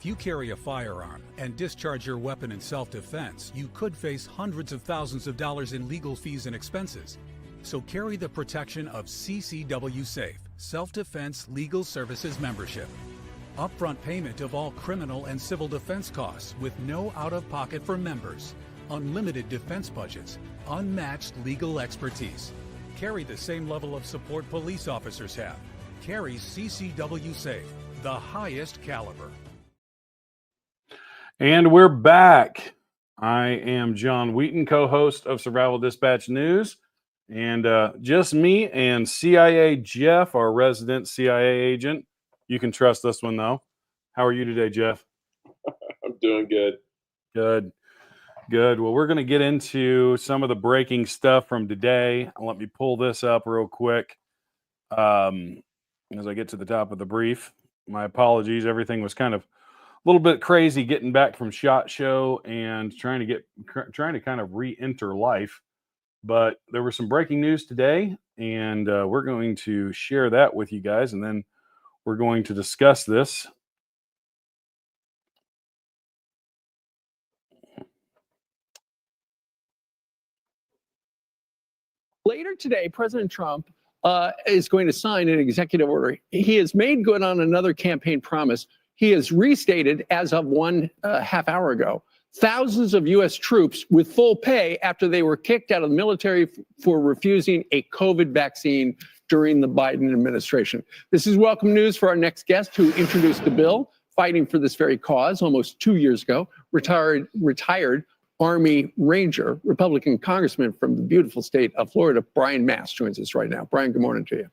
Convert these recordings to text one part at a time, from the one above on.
If you carry a firearm and discharge your weapon in self-defense, you could face hundreds of thousands of dollars in legal fees and expenses. So carry the protection of CCW Safe, Self-Defense Legal Services membership. Upfront payment of all criminal and civil defense costs with no out-of-pocket for members. Unlimited defense budgets, unmatched legal expertise. Carry the same level of support police officers have. Carry CCW Safe, the highest caliber. And we're back. I am John Wheaton, co-host of Survival Dispatch News. And just me and CIA Jeff, our resident CIA agent. You can trust this one, though. How are you today, Jeff? I'm doing good. Good. Well, we're going to get into some of the breaking stuff from today. Let me pull this up real quick as I get to the top of the brief. My apologies. Everything was kind of a little bit crazy getting back from SHOT Show and trying to kind of re-enter life. But there was some breaking news today, and we're going to share that with you guys, and then we're going to discuss this. Later today, President Trump is going to sign an executive order. He has made good on another campaign promise. He has restated, as of one half hour ago, thousands of U.S. troops with full pay after they were kicked out of the military for refusing a COVID vaccine during the Biden administration. This is welcome news for our next guest who introduced the bill, fighting for this very cause almost 2 years ago, retired Army Ranger, Republican Congressman from the beautiful state of Florida, Brian Mast, joins us right now. Brian, good morning to you.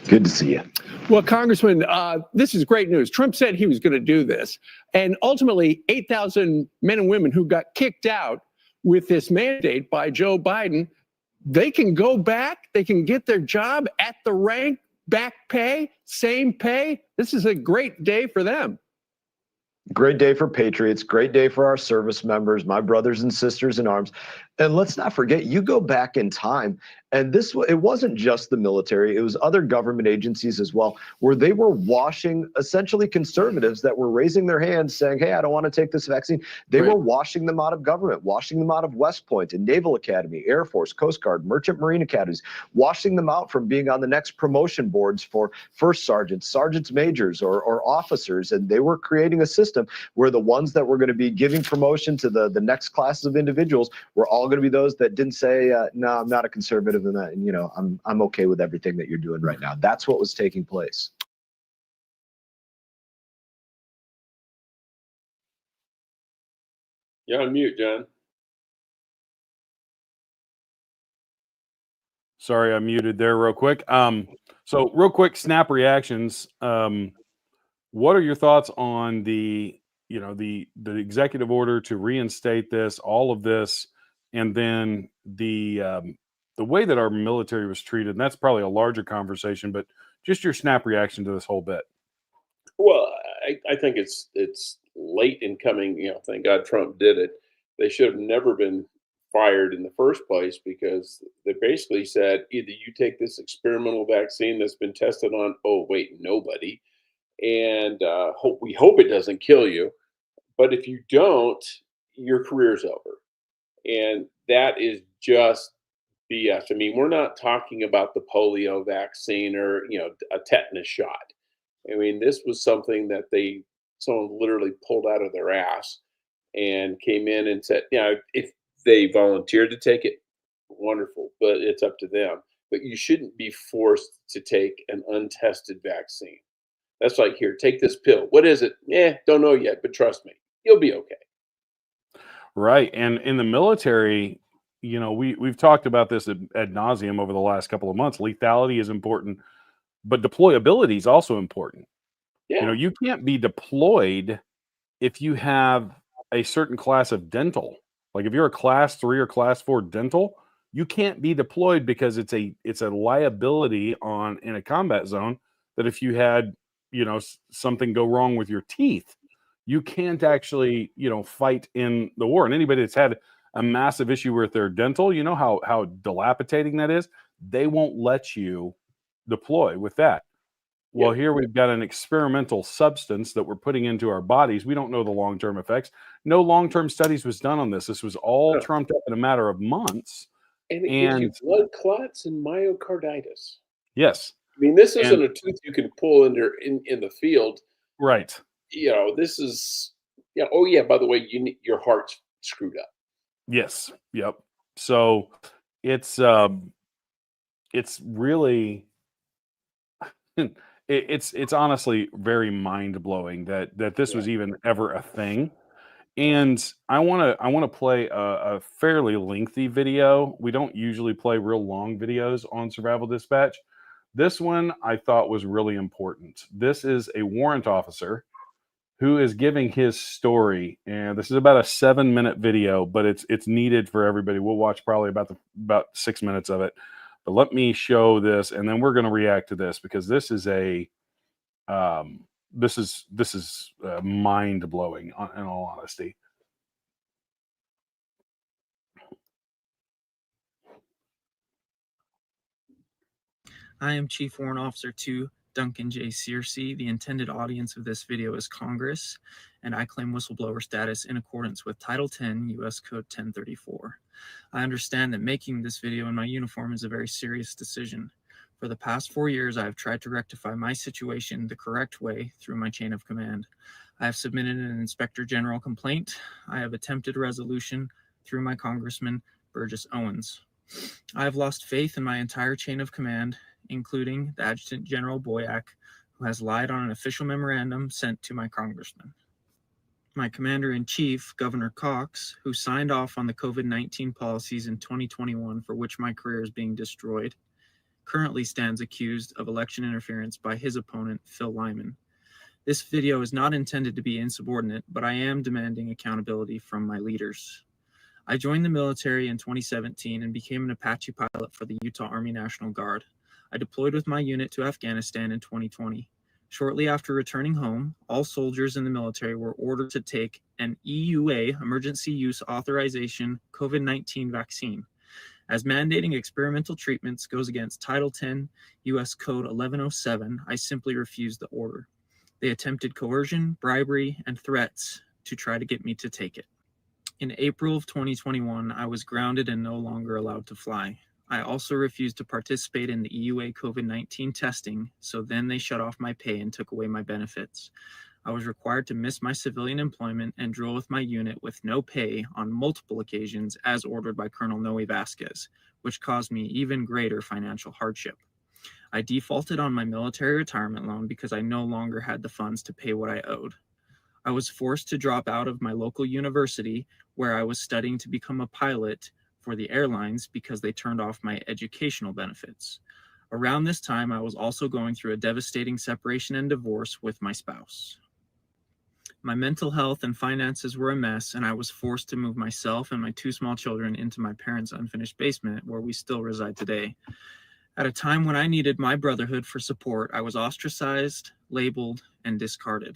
Good to see you. Well, Congressman, this is great news. Trump said he was going to do this. And ultimately, 8,000 men and women who got kicked out with this mandate by Joe Biden, they can go back. They can get their job at the rank, back pay, same pay. This is a great day for them. Great day for patriots. Great day for our service members, my brothers and sisters in arms. And let's not forget, you go back in time, and it wasn't just the military, it was other government agencies as well, where they were washing essentially conservatives that were raising their hands saying, hey, I don't want to take this vaccine. They were washing them out of government, washing them out of West Point and Naval Academy, Air Force, Coast Guard, Merchant Marine Academies, washing them out from being on the next promotion boards for first sergeants, sergeants majors, or officers. And they were creating a system where the ones that were going to be giving promotion to the next classes of individuals were all going to be those that didn't say, no, I'm not a conservative, and you know, I'm okay with everything that you're doing right now. That's what was taking place. You're on mute, John. Sorry, I muted there real quick. So real quick, snap reactions. What are your thoughts on the executive order to reinstate this, all of this, and then the way that our military was treated? And that's probably a larger conversation, but just your snap reaction to this whole bit. Well, I think it's late in coming. You know, thank God Trump did it. They should have never been fired in the first place, because they basically said either you take this experimental vaccine that's been tested on, nobody, and we hope it doesn't kill you. But if you don't, your career's over. And that is just BS. I mean, we're not talking about the polio vaccine or, a tetanus shot. I mean, this was something that someone literally pulled out of their ass and came in and said, if they volunteered to take it, wonderful, but it's up to them. But you shouldn't be forced to take an untested vaccine. That's like, here, take this pill. What is it? Don't know yet, but trust me, you'll be okay. Right. And in the military, we've talked about this ad nauseum over the last couple of months. Lethality is important, but deployability is also important. Yeah. You can't be deployed if you have a certain class of dental. Like if you're a class 3 or class 4 dental, you can't be deployed because it's a liability in a combat zone that if you had, something go wrong with your teeth, you can't actually, fight in the war. And anybody that's had a massive issue with their dental, you know how dilapidating that is. They won't let you deploy with that. Well, Yeah. here we've got an experimental substance that we're putting into our bodies. We don't know the long-term effects. No long-term studies was done on this. This was all No. trumped up in a matter of months. And it gives you And blood clots and myocarditis. yes, I mean, this and isn't a tooth you can pull in the field. right. This is, yeah. Oh yeah. By the way, your heart's screwed up. Yes. Yep. So it's really it's honestly very mind-blowing that this Yeah. was even ever a thing. And I want to play a fairly lengthy video. We don't usually play real long videos on Survival Dispatch. This one I thought was really important. This is a warrant officer who is giving his story, and this is about a 7-minute video, but it's needed for everybody. We'll watch probably about 6 minutes of it. But let me show this, and then we're going to react to this because this is mind blowing. In all honesty. I am Chief Warrant Officer 2, Duncan J. Searcy. The intended audience of this video is Congress, and I claim whistleblower status in accordance with Title 10 U.S. Code 1034. I understand that making this video in my uniform is a very serious decision. For the past 4 years, I have tried to rectify my situation the correct way through my chain of command. I have submitted an Inspector General complaint. I have attempted resolution through my Congressman, Burgess Owens. I have lost faith in my entire chain of command, including the Adjutant General Boyack, who has lied on an official memorandum sent to my congressman. My Commander-in-Chief, Governor Cox, who signed off on the COVID-19 policies in 2021 for which my career is being destroyed, currently stands accused of election interference by his opponent, Phil Lyman. This video is not intended to be insubordinate, but I am demanding accountability from my leaders. I joined the military in 2017 and became an Apache pilot for the Utah Army National Guard. I deployed with my unit to Afghanistan in 2020. Shortly after returning home, all soldiers in the military were ordered to take an EUA, Emergency Use Authorization, COVID-19 vaccine. As mandating experimental treatments goes against Title 10 U.S. Code 1107, I simply refused the order. They attempted coercion, bribery, and threats to try to get me to take it. In April of 2021, I was grounded and no longer allowed to fly. I also refused to participate in the EUA COVID-19 testing, so then they shut off my pay and took away my benefits. I was required to miss my civilian employment and drill with my unit with no pay on multiple occasions as ordered by Colonel Noe Vasquez, which caused me even greater financial hardship. I defaulted on my military retirement loan because I no longer had the funds to pay what I owed. I was forced to drop out of my local university where I was studying to become a pilot for the airlines because they turned off my educational benefits. Around this time, I was also going through a devastating separation and divorce with my spouse. My mental health and finances were a mess, and I was forced to move myself and my 2 small children into my parents' unfinished basement, where we still reside today. At a time when I needed my brotherhood for support, I was ostracized, labeled, and discarded.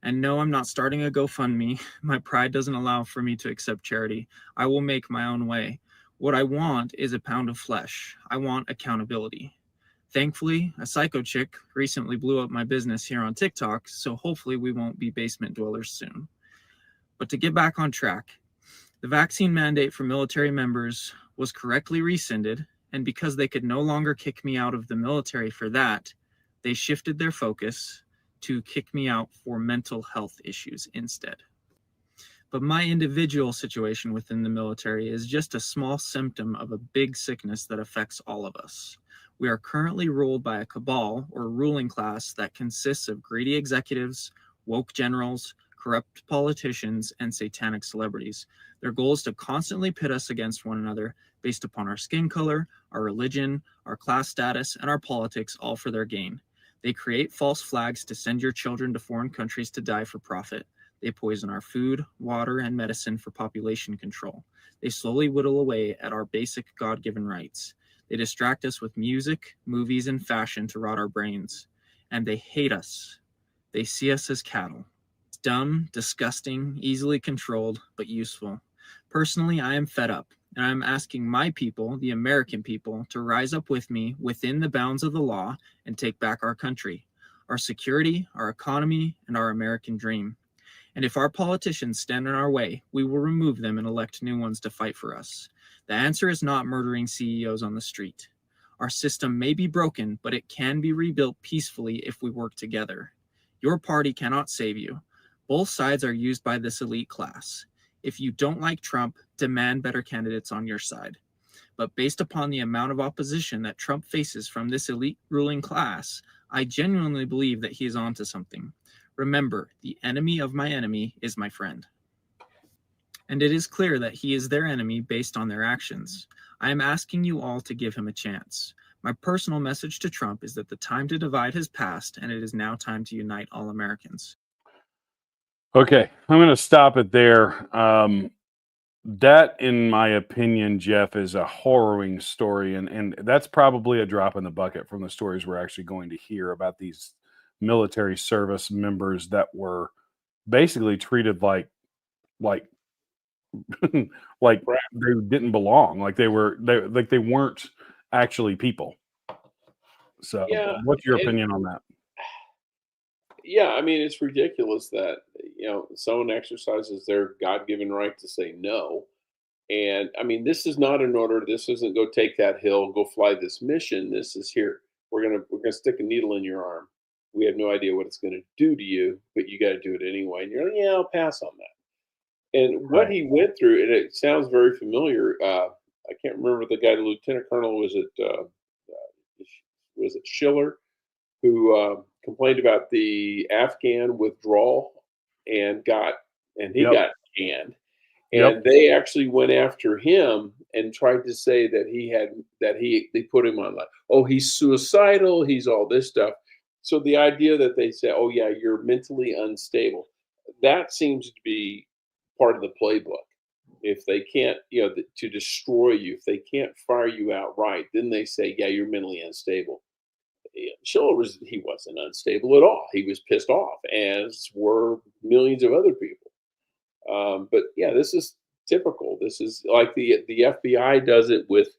And no, I'm not starting a GoFundMe. My pride doesn't allow for me to accept charity. I will make my own way. What I want is a pound of flesh. I want accountability. Thankfully, a psycho chick recently blew up my business here on TikTok, so hopefully we won't be basement dwellers soon. But to get back on track, the vaccine mandate for military members was correctly rescinded, and because they could no longer kick me out of the military for that, they shifted their focus to kick me out for mental health issues instead. But my individual situation within the military is just a small symptom of a big sickness that affects all of us. We are currently ruled by a cabal or ruling class that consists of greedy executives, woke generals, corrupt politicians, and satanic celebrities. Their goal is to constantly pit us against one another based upon our skin color, our religion, our class status, and our politics, all for their gain. They create false flags to send your children to foreign countries to die for profit. They poison our food, water, and medicine for population control. They slowly whittle away at our basic God-given rights. They distract us with music, movies, and fashion to rot our brains. And they hate us. They see us as cattle. It's dumb, disgusting, easily controlled, but useful. Personally, I am fed up, And I'm asking my people, the American people, to rise up with me within the bounds of the law and take back our country, our security, our economy, and our American dream. And if our politicians stand in our way, we will remove them and elect new ones to fight for us. The answer is not murdering CEOs on the street. Our system may be broken, but it can be rebuilt peacefully if we work together. Your party cannot save you. Both sides are used by this elite class. If you don't like Trump, demand better candidates on your side. But based upon the amount of opposition that Trump faces from this elite ruling class, I genuinely believe that he is onto something. Remember, the enemy of my enemy is my friend. And it is clear that he is their enemy based on their actions. I am asking you all to give him a chance. My personal message to Trump is that the time to divide has passed, and it is now time to unite all Americans. Okay, I'm going to stop it there. That, in my opinion, Jeff, is a harrowing story, and that's probably a drop in the bucket from the stories we're actually going to hear about these military service members that were basically treated like like like Crap. they didn't belong, like they weren't actually people. So, Yeah, what's your and opinion on that? yeah, I mean, it's ridiculous that someone exercises their God-given right to say no. And I mean, this is not an order. This isn't go take that hill, go fly this mission. This is here. We're gonna stick a needle in your arm. We have no idea what it's gonna do to you, but you got to do it anyway. And you're like, yeah, I'll pass on that. And what Right. he went through, and it sounds very familiar. I can't remember the guy, the lieutenant colonel. Was it Schiller, who complained about the Afghan withdrawal and he Yep. got canned. Yep. And they actually went after him and tried to say that they put him on like, oh, he's suicidal, he's all this stuff. So the idea that they say, oh yeah, you're mentally unstable, that seems to be part of the playbook. If they can't, to destroy you, if they can't fire you outright, then they say, yeah, you're mentally unstable. Schiller he wasn't unstable at all. He was pissed off, as were millions of other people. But yeah, this is typical. This is like the FBI does it with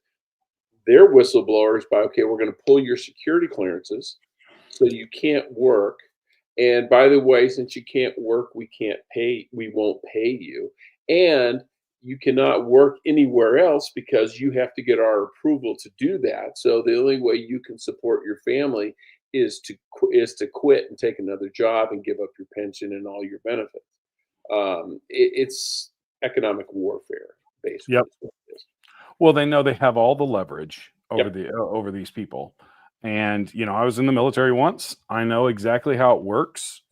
their whistleblowers by, okay, we're going to pull your security clearances so you can't work. And by the way, since you can't work, we won't pay you. And you cannot work anywhere else because you have to get our approval to do that. So the only way you can support your family is to quit and take another job and give up your pension and all your benefits. It's economic warfare, basically. Yep. Well, they know they have all the leverage over Yep. over these people. And I was in the military once. I know exactly how it works.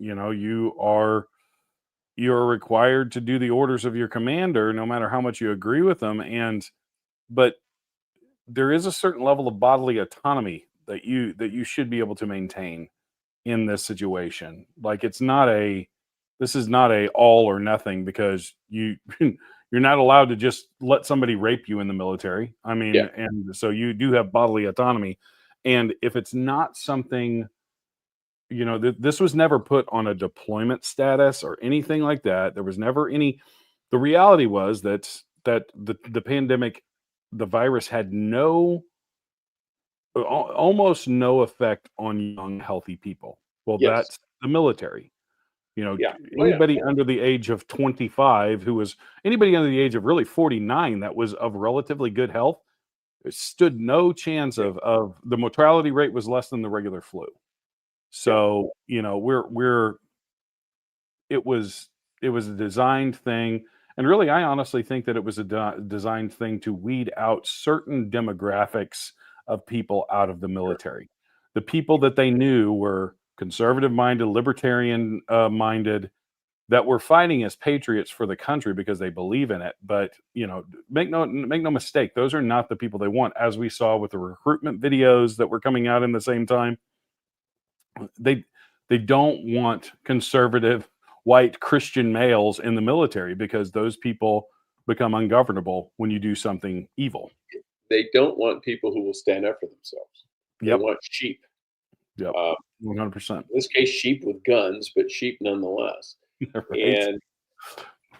You're required to do the orders of your commander, no matter how much you agree with them. But there is a certain level of bodily autonomy that you should be able to maintain in this situation. Like this is not a all or nothing, because you're not allowed to just let somebody rape you in the military. I mean, Yeah. and so you do have bodily autonomy. And if it's not something, this was never put on a deployment status or anything like that. There was never any. The reality was that the pandemic, the virus had almost no effect on young, healthy people. Well, Yes. that's the military. Yeah. Oh, yeah. Anybody under the age of 25 anybody under the age of really 49 that was of relatively good health, stood no chance Yeah. of the mortality rate was less than the regular flu. So, it was a designed thing. And really, I honestly think that it was a designed thing to weed out certain demographics of people out of the military. The people that they knew were conservative minded, libertarian minded, that were fighting as patriots for the country because they believe in it. But make no mistake, those are not the people they want. As we saw with the recruitment videos that were coming out in the same time, they don't want conservative white Christian males in the military, because those people become ungovernable when you do something evil. They don't want people who will stand up for themselves. They Yep. want sheep. Yep. 100%. In this case, sheep with guns, but sheep nonetheless. Right. And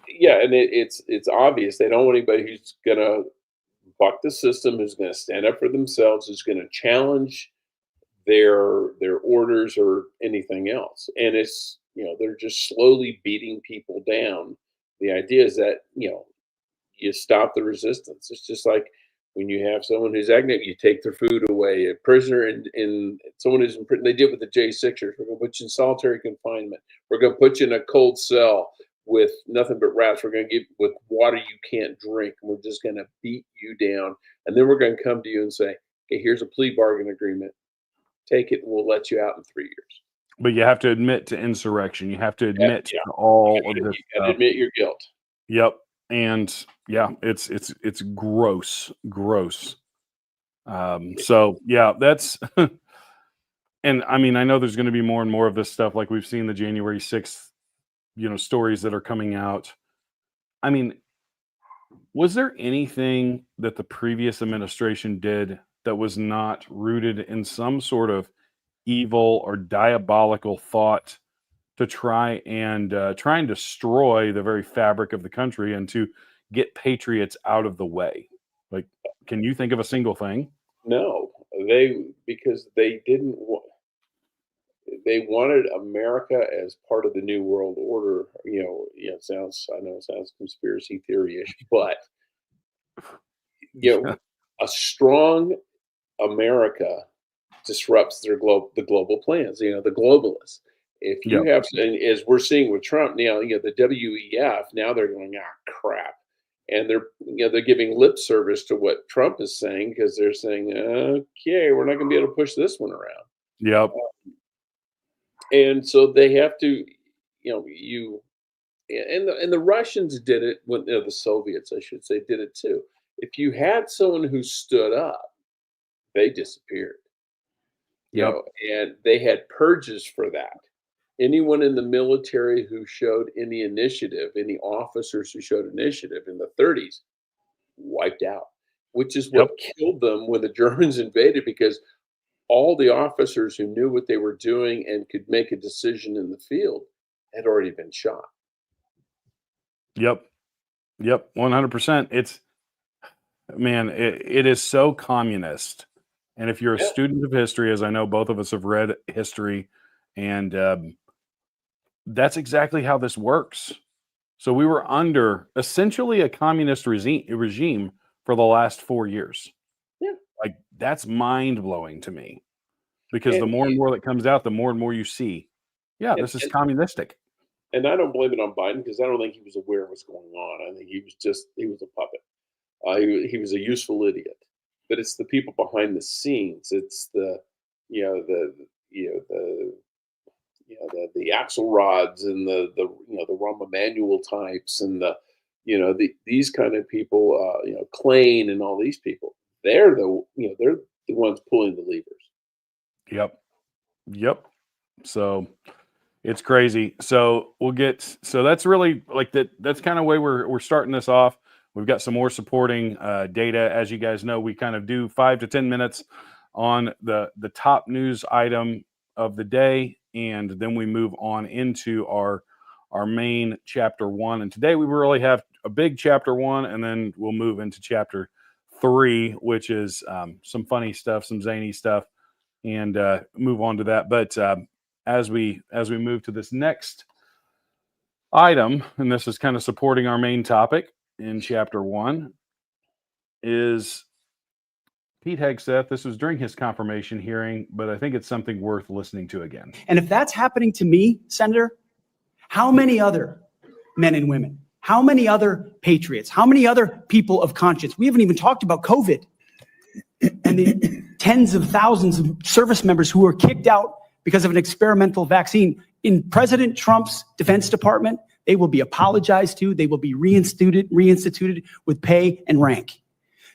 yeah, and it's obvious they don't want anybody who's gonna buck the system, who's going to stand up for themselves, who's going to challenge their orders or anything else. And it's, they're just slowly beating people down. The idea is that, you stop the resistance. It's just like when you have someone who's acting, you take their food away. A prisoner in someone who's in prison, they did with the J6ers. We're going to put you in solitary confinement. We're going to put you in a cold cell with nothing but rats. We're going to give with water you can't drink. And we're just going to beat you down. And then we're going to come to you and say, okay, here's a plea bargain agreement. Take it and we'll let you out in 3 years. But you have to admit to insurrection. You have to admit to all of this stuff. And admit your guilt. Yep. And yeah, it's gross. So yeah, that's and I mean, I know there's going to be more and more of this stuff, like we've seen the January 6th, stories that are coming out. I mean, was there anything that the previous administration did that was not rooted in some sort of evil or diabolical thought to try and destroy the very fabric of the country and to get patriots out of the way? Like, can you think of a single thing? No, because they didn't. They wanted America as part of the New World Order. It sounds conspiracy theory-ish, but a strong America disrupts the global plans. The globalists. If you have, and as we're seeing with Trump now, the WEF, now they're going, crap. And they're giving lip service to what Trump is saying, because they're saying, okay, we're not going to be able to push this one around. Yep. And so they have to, and the Russians did it when the Soviets, I should say, did it too. If you had someone who stood up, they disappeared. And they had purges for that. Anyone in the military who showed any initiative, any officers who showed initiative in the 30s, wiped out, which is what killed them when the Germans invaded, because all the officers who knew what they were doing and could make a decision in the field had already been shot. Yep. 100%. It's, man, it is so communist. And if you're a student of history, as I know both of us have read history, and that's exactly how this works. So we were under essentially a communist regime for the last 4 years. Yeah. Like, that's mind-blowing to me, because the more and more that comes out, the more and more you see, this is communistic. And I don't blame it on Biden, because I don't think he was aware of what's going on. I think he was a puppet. He was a useful idiot. But it's the people behind the scenes. It's the Axelrods and the Rahm Emanuel types and these kind of people, Klain and all these people. They're the ones pulling the levers. Yep. So it's crazy. So that's really like that. That's kind of way we're starting this off. We've got some more supporting data. As you guys know, we kind of do 5 to 10 minutes on the top news item of the day, and then we move on into our main chapter 1. And today we really have a big chapter 1, and then we'll move into chapter 3, which is some funny stuff, some zany stuff, and move on to that. But as we move to this next item, and this is kind of supporting our main topic in chapter 1, is Pete Hegseth. This was during his confirmation hearing, but I think it's something worth listening to again. And if that's happening to me, Senator, how many other men and women, how many other patriots, how many other people of conscience? We haven't even talked about COVID and the tens of thousands of service members who were kicked out because of an experimental vaccine. In President Trump's Defense Department, they will be apologized to. They will be reinstituted with pay and rank.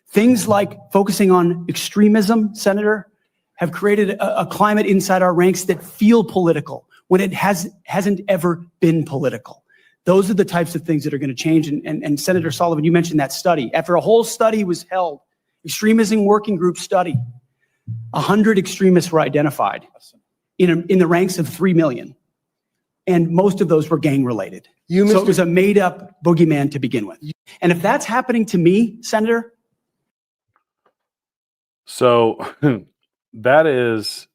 Things like focusing on extremism, Senator, have created a climate inside our ranks that feel political when it hasn't ever been political. Those are the types of things that are going to change. And Senator Sullivan, you mentioned that study. After a whole study was held, extremism working group study, 100 extremists were identified in the ranks of 3 million. And most of those were gang related. So it was a made up boogeyman to begin with. And if that's happening to me, Senator, So that's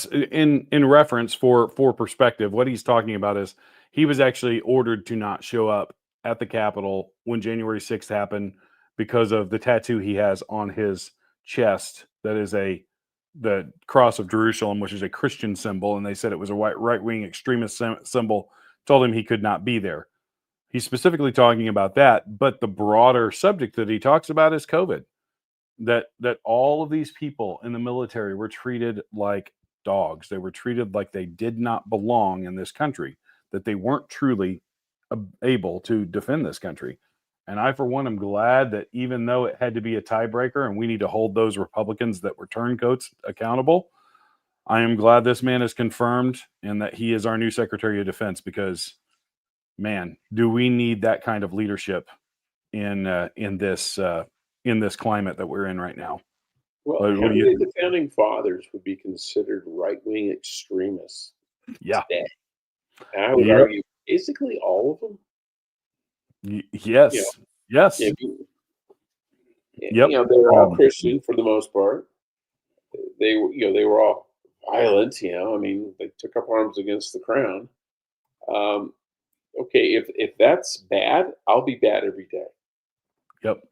in reference for perspective. What he's talking about is he was actually ordered to not show up at the Capitol when January 6th happened because of the tattoo he has on his chest that is the cross of Jerusalem, which is a Christian symbol, and they said it was a right-wing extremist symbol. Told him he could not be there. He's specifically talking about that, but the broader subject that he talks about is COVID. That all of these people in the military were treated like dogs. They were treated like they did not belong in this country, that they weren't truly able to defend this country. And I, for one, am glad that even though it had to be a tiebreaker and we need to hold those Republicans that were turncoats accountable, I am glad this man is confirmed and that he is our new Secretary of Defense, because, man, do we need that kind of leadership in this climate that we're in right now. Well, What how do you many of think? the founding fathers would be considered right-wing extremists Yeah. today? I would Yep. argue basically all of them. Yes. You know, Yes. If Yep. they were all Um, Christian for the most part. They were all violent. I mean, they took up arms against the crown. Okay, if that's bad, I'll be bad every day. Yep.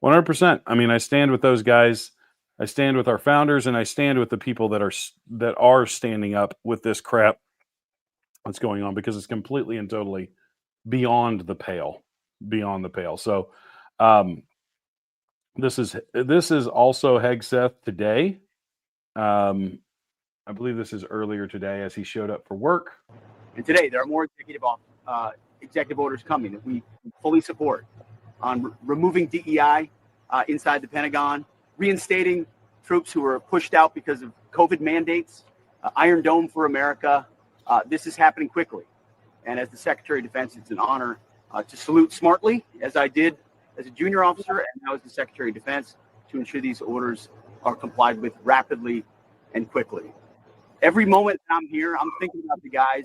100%. I mean, I stand with those guys. I stand with our founders, and I stand with the people that are standing up with this crap that's going on, because it's completely and totally beyond the pale. Beyond the pale. So, this is also Hegseth today. I believe this is earlier today as he showed up for work. And today there are more executive orders coming that we fully support on removing DEI inside the Pentagon, reinstating troops who were pushed out because of COVID mandates, Iron Dome for America. This is happening quickly. And as the Secretary of Defense, it's an honor to salute smartly, as I did as a junior officer and now as the Secretary of Defense, to ensure these orders are complied with rapidly and quickly. Every moment that I'm here, I'm thinking about the guys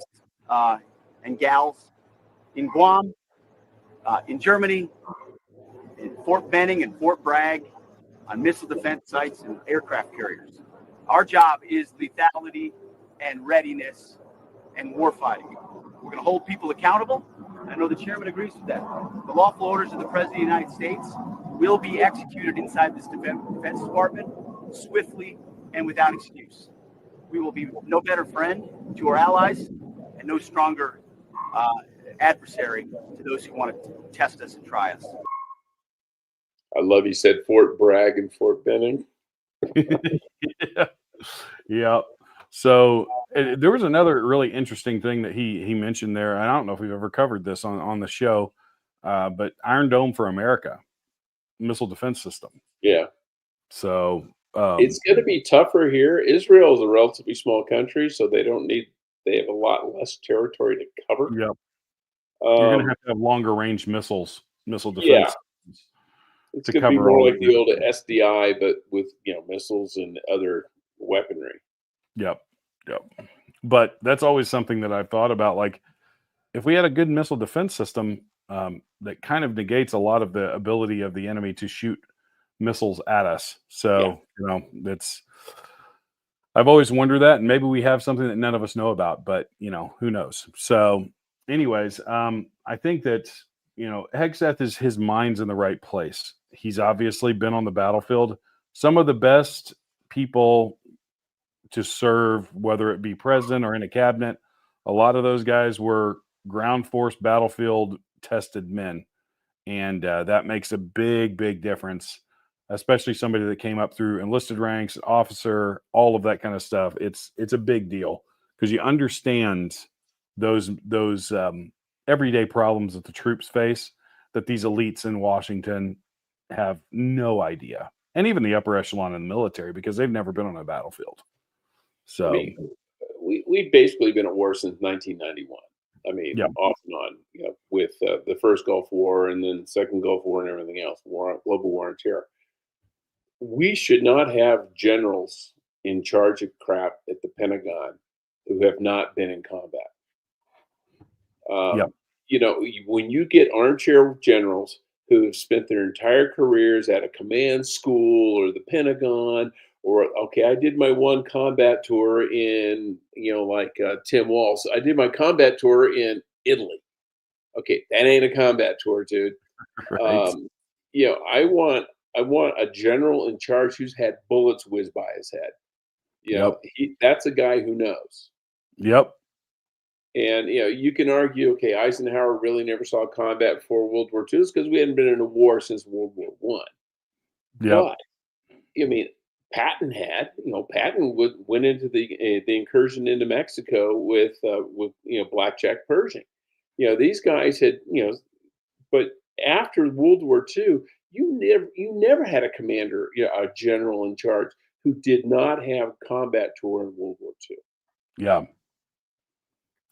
and gals in Guam, in Germany, in Fort Benning and Fort Bragg, on missile defense sites and aircraft carriers. Our job is lethality and readiness and warfighting. We're going to hold people accountable. I know the chairman agrees with that. The lawful orders of the President of the United States will be executed inside this Defense Department swiftly and without excuse. We will be no better friend to our allies and no stronger adversary to those who want to test us and try us. I love he said Fort Bragg and Fort Benning. Yeah. So there was another really interesting thing that he mentioned there. I don't know if we've ever covered this on the show, but Iron Dome for America, missile defense system. Yeah. So it's going to be tougher here. Israel is a relatively small country, so they have a lot less territory to cover. Yep. You're going to have longer range missile defense. Yeah. It's going to be more like the old SDI, but with missiles and other weaponry. Yep. But that's always something that I've thought about. Like, if we had a good missile defense system, that kind of negates a lot of the ability of the enemy to shoot missiles at us. So, I've always wondered that, and maybe we have something that none of us know about, but who knows? So anyways, I think that, Hegseth his mind's in the right place. He's obviously been on the battlefield. Some of the best people to serve, whether it be president or in a cabinet, a lot of those guys were ground force battlefield tested men. And that makes a big, big difference, especially somebody that came up through enlisted ranks, officer, all of that kind of stuff. It's a big deal because you understand those everyday problems that the troops face that these elites in Washington have no idea. And even the upper echelon in the military, because they've never been on a battlefield. So we've basically been at war since 1991. I mean, off and on, with the first Gulf War and then the second Gulf War and everything else, global war on terror. We should not have generals in charge of crap at the Pentagon who have not been in combat. When you get armchair generals who have spent their entire careers at a command school or the Pentagon, or okay, I did my one combat tour in, like Tim Walz. I did my combat tour in Italy. Okay, that ain't a combat tour, dude. Right. I want a general in charge who's had bullets whiz by his head. Yep. That's a guy who knows. Yep. And you can argue, okay, Eisenhower really never saw combat before World War II because we hadn't been in a war since World War One. Yep. But I mean, Patton had, Patton went into the incursion into Mexico with blackjack Pershing. These guys had, but after World War II, you never had a commander, a general in charge who did not have combat tour in World War II. Yeah.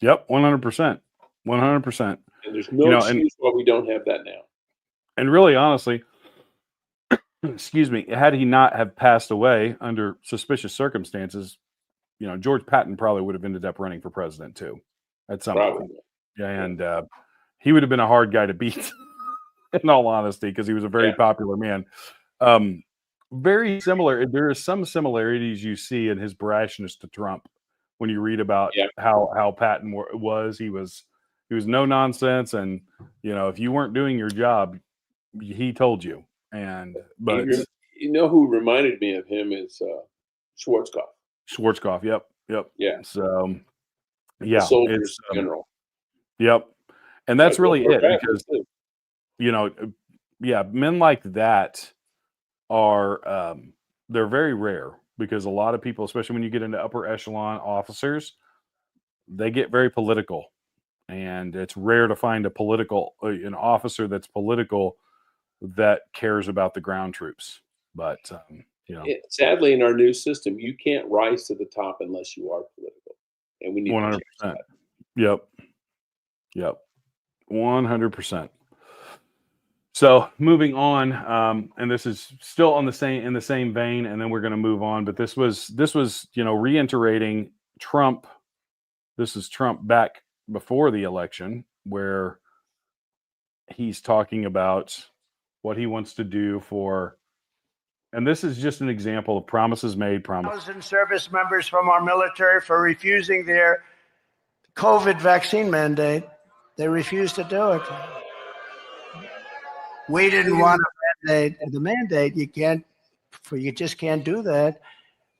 Yep. 100%. 100%. And there's no excuse why we don't have that now. And really, honestly, excuse me, had he not have passed away under suspicious circumstances, George Patton probably would have ended up running for president too at some point. Yeah, and he would have been a hard guy to beat, in all honesty, because he was a very popular man. Very similar. There are some similarities you see in his brashness to Trump when you read about how Patton was. He was no nonsense, and if you weren't doing your job, he told you. But who reminded me of him is Schwarzkopf. Schwarzkopf. Yep. Yeah. So the soldiers general. Yep. And that's really it, because men like that are they're very rare, because a lot of people, especially when you get into upper echelon officers, they get very political, and it's rare to find an officer that's political that cares about the ground troops. But sadly, in our new system, you can't rise to the top unless you are political, and we need 100%. Yep. 100%. So moving on, and this is still in the same vein, and then we're going to move on. But this was reiterating Trump. This is Trump back before the election, where he's talking about what he wants to do and this is just an example of promises made. 1,000 service members from our military for refusing their COVID vaccine mandate. They refused to do it. We didn't want a mandate. The mandate, you just can't do that.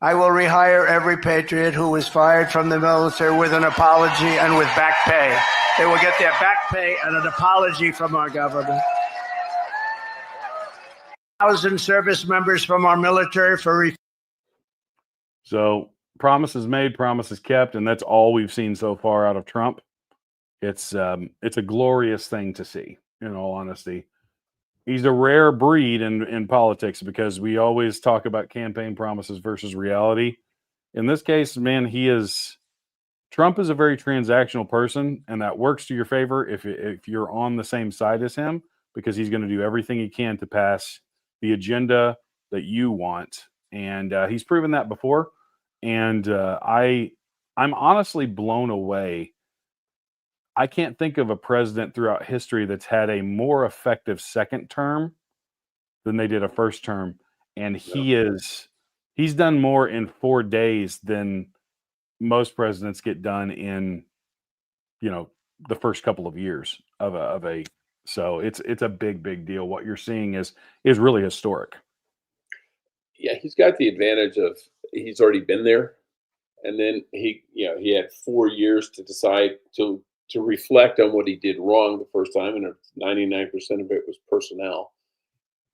I will rehire every patriot who was fired from the military with an apology and with back pay. They will get their back pay and an apology from our government. 1,000 service members from our military for. So promises made, promises kept, and that's all we've seen so far out of Trump. It's a glorious thing to see, in all honesty. He's a rare breed in politics, because we always talk about campaign promises versus reality. In this case, man, Trump is a very transactional person, and that works to your favor if you're on the same side as him, because he's going to do everything he can to pass the agenda that you want. And he's proven that before. And I'm honestly blown away. I can't think of a president throughout history that's had a more effective second term than they did a first term. And he's done more in 4 days than most presidents get done in, the first couple of years so it's a big deal. What you're seeing is really historic. Yeah, he's got the advantage of he's already been there, and then he had 4 years to decide to reflect on what he did wrong the first time, and 99% of it was personnel,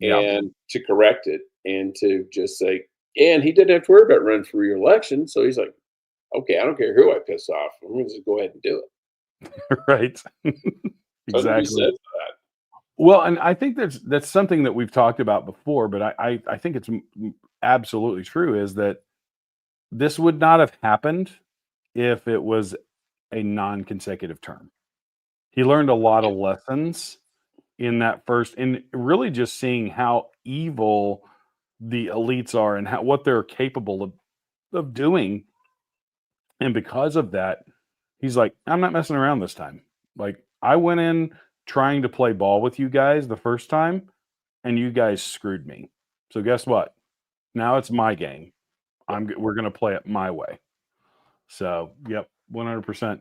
and to correct it, and to just say, and he didn't have to worry about running for re-election, so he's like, okay, I don't care who I piss off, I'm going to just go ahead and do it. Right. Exactly. Well, and I think that's something that we've talked about before, but I think it's absolutely true, is that this would not have happened if it was a non-consecutive term. He learned a lot of lessons in that first, and really just seeing how evil the elites are and what they're capable of doing. And because of that, he's like, I'm not messing around this time. Like, I went in, trying to play ball with you guys the first time, and you guys screwed me. So guess what? Now it's my game. We're going to play it my way. So, yep, 100%.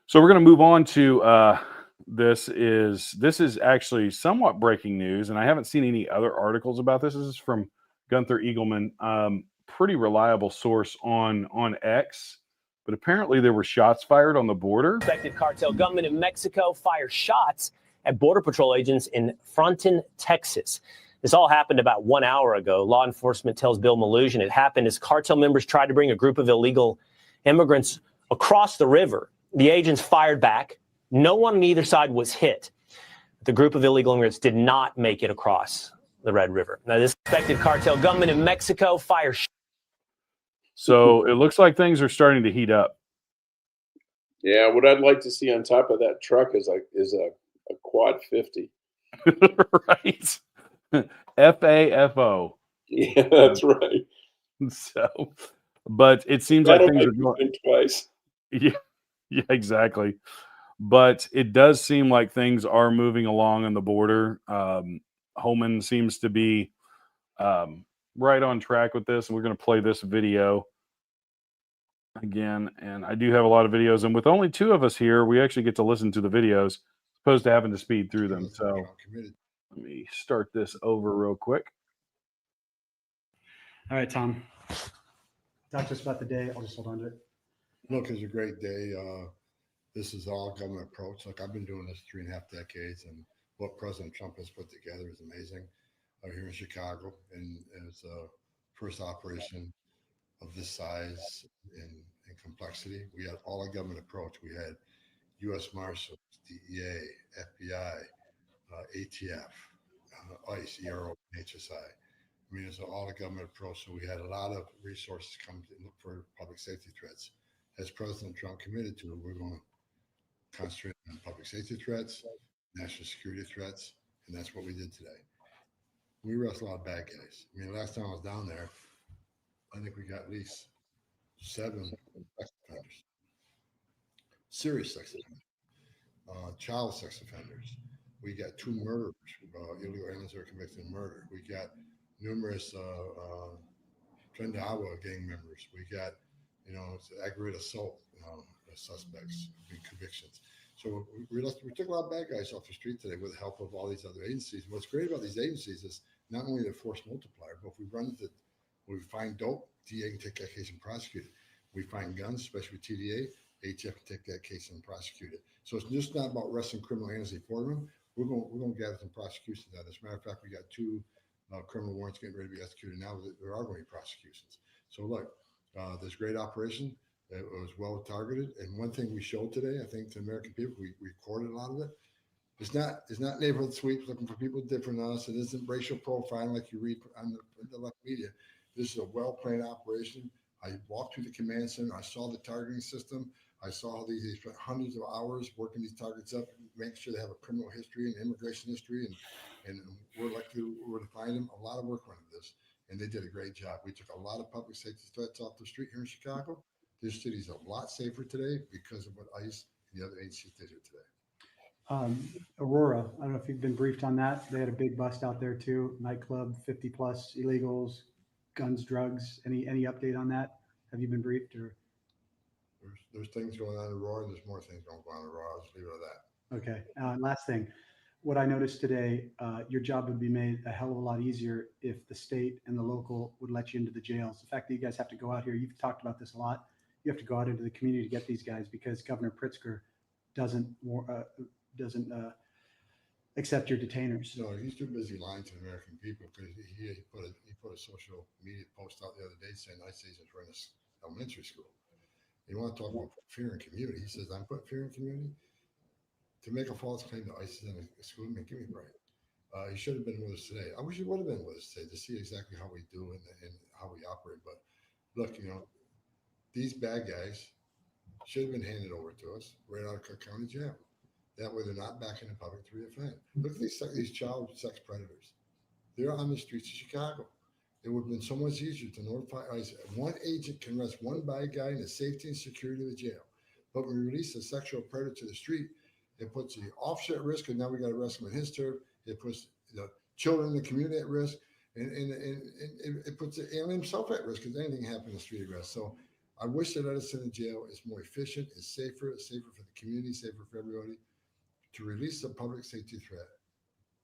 So we're going to move on to this is actually somewhat breaking news, and I haven't seen any other articles about this. This is from Gunther Eagleman, pretty reliable source on X. But apparently there were shots fired on the border. Suspected cartel gunman in Mexico fires shots at Border Patrol agents in Fronton, Texas. This all happened about 1 hour ago. Law enforcement tells Bill Malugin it happened as cartel members tried to bring a group of illegal immigrants across the river. The agents fired back. No one on either side was hit. The group of illegal immigrants did not make it across the Red River. Now, this suspected cartel gunman in Mexico fires. So it looks like things are starting to heat up. Yeah, what I'd like to see on top of that truck is a quad 50. Right. FAFO. Yeah, that's right. So, but it seems That'll like things make are going you think twice. Yeah, exactly. But it does seem like things are moving along on the border. Holman seems to be right on track with this, and we're going to play this video again. And I do have a lot of videos, and with only 2 of us here, we actually get to listen to the videos as opposed to having to speed through them. So let me start this over real quick. All right, Tom. Talk to us about the day. I'll just hold on to it. Look, it's a great day. This is all government approach. Look, I've been doing this 3.5 decades, and what President Trump has put together is amazing. Here in Chicago, and it's a first operation of this size and complexity. We had all a government approach. We had U.S. Marshals, DEA, FBI, ATF, ICE, ERO, HSI. I mean, it's all a government approach. So we had a lot of resources come to look for public safety threats. As President Trump committed to, we're going to concentrate on public safety threats, national security threats, and that's what we did today. We arrest a lot of bad guys. I mean, last time I was down there, I think we got at least 7 sex offenders, serious sex offenders, child sex offenders. We got 2 murderers, illegal aliens who are convicted of murder. We got numerous Trendawa gang members. We got, aggravated assault suspects, convictions. So we took a lot of bad guys off the street today with the help of all these other agencies. What's great about these agencies is not only the force multiplier, but if we find dope, DA can take that case and prosecute it. We find guns, especially with TDA, ATF can take that case and prosecute it. So it's just not about arresting criminal aliens in courtroom. We're going to gather some prosecutions out. As a matter of fact, we got 2 criminal warrants getting ready to be executed now. There are going to be prosecutions. So look, this great operation. It was well targeted, and one thing we showed today, I think, to American people, we recorded a lot of it. It's not neighborhood sweeps looking for people different than us. It isn't racial profiling like you read on the left media. This is a well-planned operation. I walked through the command center. I saw the targeting system. I saw they spent hundreds of hours working these targets up, making sure they have a criminal history and immigration history, and we're likely to find them. A lot of work went into this, and they did a great job. We took a lot of public safety threats off the street here in Chicago. This city's a lot safer today because of what ICE and the other agencies did here today. Aurora, I don't know if you've been briefed on that. They had a big bust out there too. Nightclub, 50 plus illegals, guns, drugs. Any update on that? Have you been briefed or? There's things going on in Aurora. There's more things going on in Aurora. I'll just leave it at that. Okay. Last thing, what I noticed today, your job would be made a hell of a lot easier if the state and the local would let you into the jails. The fact that you guys have to go out here, you've talked about this a lot. You have to go out into the community to get these guys because Governor Pritzker doesn't accept your detainers. No, he's too busy lying to the American people because he put a social media post out the other day saying ICE agents were in this elementary school. You want to talk about fear in community? He says, I'm putting fear in community to make a false claim that ICE is in a school. I mean, give me a break. He should have been with us today. I wish he would have been with us today to see exactly how we do and how we operate. But look, these bad guys should have been handed over to us right out of Cook County Jail. That way they're not back in the public to reoffend. Look at these child sex predators. They're on the streets of Chicago. It would have been so much easier to notify ICE. One agent can arrest one bad guy in the safety and security of the jail. But when we release a sexual predator to the street, It puts the officer at risk, and now we got to arrest him in his turf. It puts the children in the community at risk, and it puts the alien himself at risk because anything can happen in a street arrest. So I wish they let us in the jail. It's more efficient. It's safer. It's safer for the community. Safer for everybody. To release the public safety threat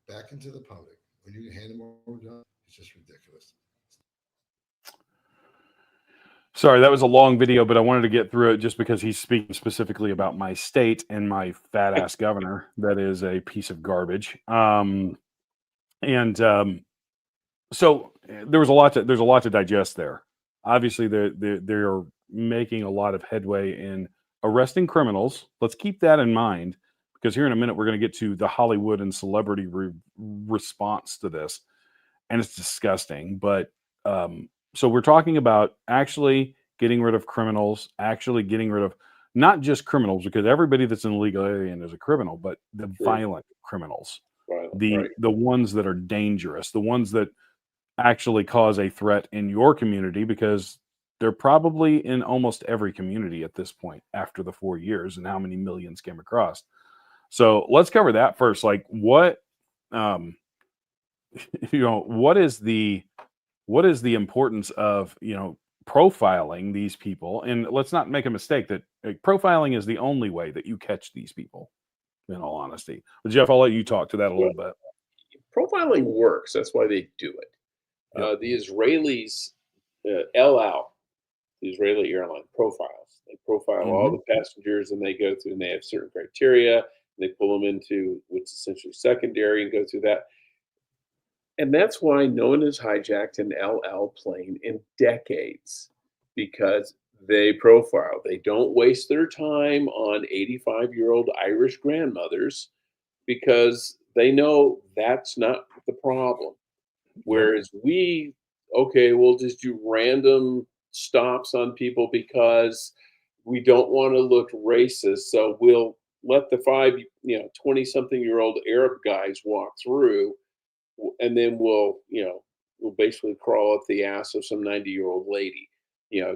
back into the public when you hand them over to us, it's just ridiculous. Sorry, that was a long video, but I wanted to get through it just because he's speaking specifically about my state and my fat ass governor that is a piece of garbage. So there's a lot to digest there. Obviously, they're making a lot of headway in arresting criminals. Let's keep that in mind, because here in a minute we're going to get to the Hollywood and celebrity response to this, and it's disgusting. But so we're talking about actually getting rid of criminals, actually getting rid of not just criminals, because everybody that's an illegal alien is a criminal, but the violent criminals, the ones that are dangerous, the ones that actually cause a threat in your community, because they're probably in almost every community at this point after the 4 years and how many millions came across. So let's cover that first. Like what what is the importance of profiling these people? And let's not make a mistake that profiling is the only way that you catch these people, in all honesty. But Jeff, I'll let you talk to that a little bit. Profiling works. That's why they do it. The Israelis, El Al, the Israeli airline, profiles. They profile all the passengers, and they go through, and they have certain criteria. And they pull them into what's essentially secondary and go through that. And that's why no one has hijacked an El Al plane in decades, because they profile. They don't waste their time on 85-year-old Irish grandmothers, because they know that's not the problem. Whereas we'll just do random stops on people because we don't want to look racist. So we'll let the 20-something-year-old Arab guys walk through, and then we'll basically crawl up the ass of some 90-year-old lady,